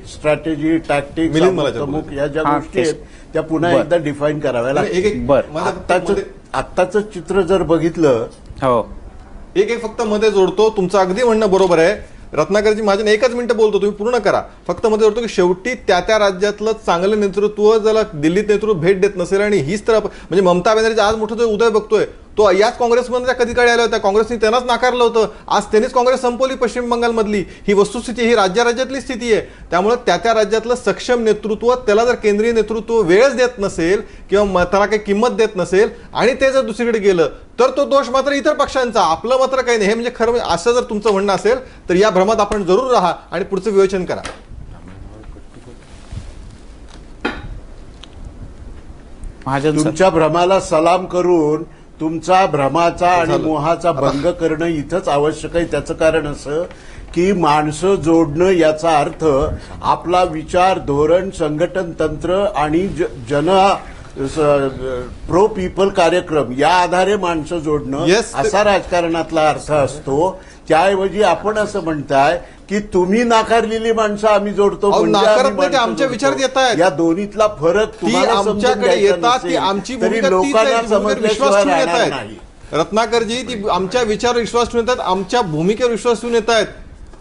S7: स्ट्रॅटेजी, टॅक्टिक्स, प्रमुख या ज्या गोष्टी आहेत त्या पुन्हा एकदा डिफाईन कराव्या लागतात. आत्ताचं चित्र जर बघितलं,
S1: हो,
S2: एक फक्त मध्ये जोडतो. तुमचं अगदी म्हणणं बरोबर आहे रत्नाकरजी. माझ्या एकच मिनिटं बोलतो, तुम्ही पूर्ण करा. फक्त मध्ये जोडतो की शेवटी त्या राज्यातलं चांगलं नेतृत्व ज्याला दिल्लीत नेतृत्व भेट देत नसेल, आणि हीच तर म्हणजे ममता बॅनर्जी आज मोठं जो उदय बघतोय तो याच काँग्रेसमध्ये कधी काळी आल्या होत्या. काँग्रेसने त्यांनाच नाकारलं होतं. आज त्यांनीच काँग्रेस संपवली पश्चिम बंगालमधली. ही वस्तुस्थिती, ही राज्यातली स्थिती आहे. त्यामुळे त्या राज्यातलं सक्षम नेतृत्व, त्याला जर केंद्रीय नेतृत्व वेळच देत नसेल किंवा त्याला काही किंमत देत नसेल आणि ते जर दुसरीकडे गेलं तर तो दोष मात्र इतर पक्षांचा, आपलं मात्र काही नाही. हे म्हणजे खरं असं जर तुमचं म्हणणं असेल तर या भ्रमात आपण जरूर राहा आणि पुढचं विवेचन करा.
S7: तुमच्या भ्रमाला सलाम करून तुमचा भ्रमाचा आणि मोहाचा भंग करणं इथंच आवश्यक आहे. त्याचं कारण असं की माणसं जोडणं याचा अर्थ आपला विचार, धोरण, संघटन तंत्र आणि प्रो पीपल कार्यक्रम या आधारे माणसं जोडणं असा राजकारणातला अर्थ असतो. त्याऐवजी आपण असं म्हणताय की तुम्ही नाकारलेली माणसं आम्ही जोडतो,
S2: आमच्या विचारात येत आहेत.
S7: या दोन्हीतला फरक
S2: आमच्याकडे येतात, ती आमची
S7: लोकांना समजल्याशिवाय राहणार नाही.
S2: रत्नाकरजी, ती आमच्या विचारावर विश्वास ठेवून येतात, आमच्या भूमिकेवर विश्वास ठेवून येत आहेत.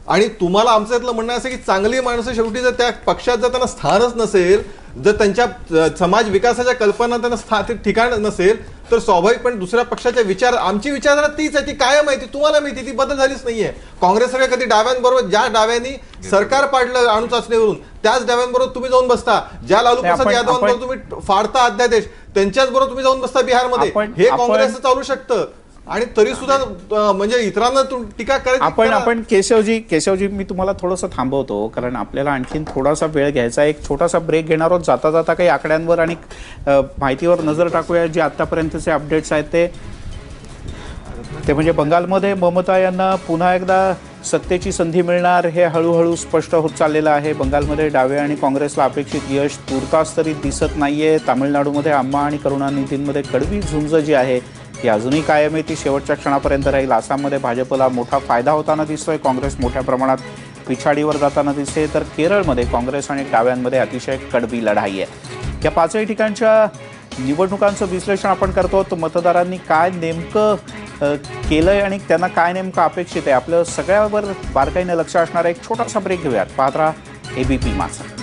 S2: आणि तुम्हाला आमचं यातलं म्हणणं असं की चांगली माणसं शेवटी जर त्या पक्षात जर त्यांना स्थानच नसेल, जर त्यांच्या समाज विकासाच्या कल्पना त्यांना ठिकाण नसेल, तर स्वाभाविकपणे दुसऱ्या पक्षाच्या आमची विचारधारा तीच आहे, ती कायम आहे, ती तुम्हाला माहिती, ती बदल झालीच नाहीये. काँग्रेसकडे कधी डाव्यांबरोबर, ज्या डाव्यांनी सरकार पाडलं अणु चाचणीवरून, त्याच डाव्यांबरोबर तुम्ही जाऊन बसता. ज्या लालू प्रसाद यादवांबरोबर तुम्ही फाडता अध्यादेश, त्यांच्याच बरोबर तुम्ही जाऊन बसता बिहारमध्ये. हे काँग्रेसचं चालू शकतं. आणि तरी सुद्धा म्हणजे इतरांना टीका करायची.
S1: आपण केशवजी मी तुम्हाला थोडंसं थांबवतो, कारण आपल्याला आणखीन थोडासा वेळ घ्यायचा. एक छोटासा ब्रेक घेणार आहोत. जाता जाता काही आकड्यांवर आणि माहितीवर नजर टाकूया, जे आतापर्यंतचे अपडेट्स आहेत ते. ते म्हणजे बंगालमध्ये ममता यांना पुन्हा एकदा सत्तेची संधी मिळणार हे हळूहळू स्पष्ट होत चाललेलं आहे. बंगालमध्ये डावे आणि काँग्रेसला अपेक्षित यश तूर्तास तरी दिसत नाहीये. तामिळनाडूमध्ये अम्मा आणि करुणानिधींमध्ये कडवी झुंज जी आहे ती अजूनही कायम आहे, ती शेवटच्या क्षणापर्यंत राहील. आसाममध्ये भाजपला मोठा फायदा होताना दिसतोय, काँग्रेस मोठ्या प्रमाणात पिछाडीवर जाताना दिसते. तर केरळमध्ये काँग्रेस आणि डाव्यांमध्ये अतिशय कडवी लढाई आहे. या पाचही ठिकाणच्या निवडणुकांचं विश्लेषण आपण करतो. तर मतदारांनी काय नेमकं केलंय आणि त्यांना काय नेमकं अपेक्षित आहे, आपलं सगळ्यावर बारकाईने लक्ष असणारा एक छोटासा ब्रेक घेऊयात. पाहत राहा ABP माझा.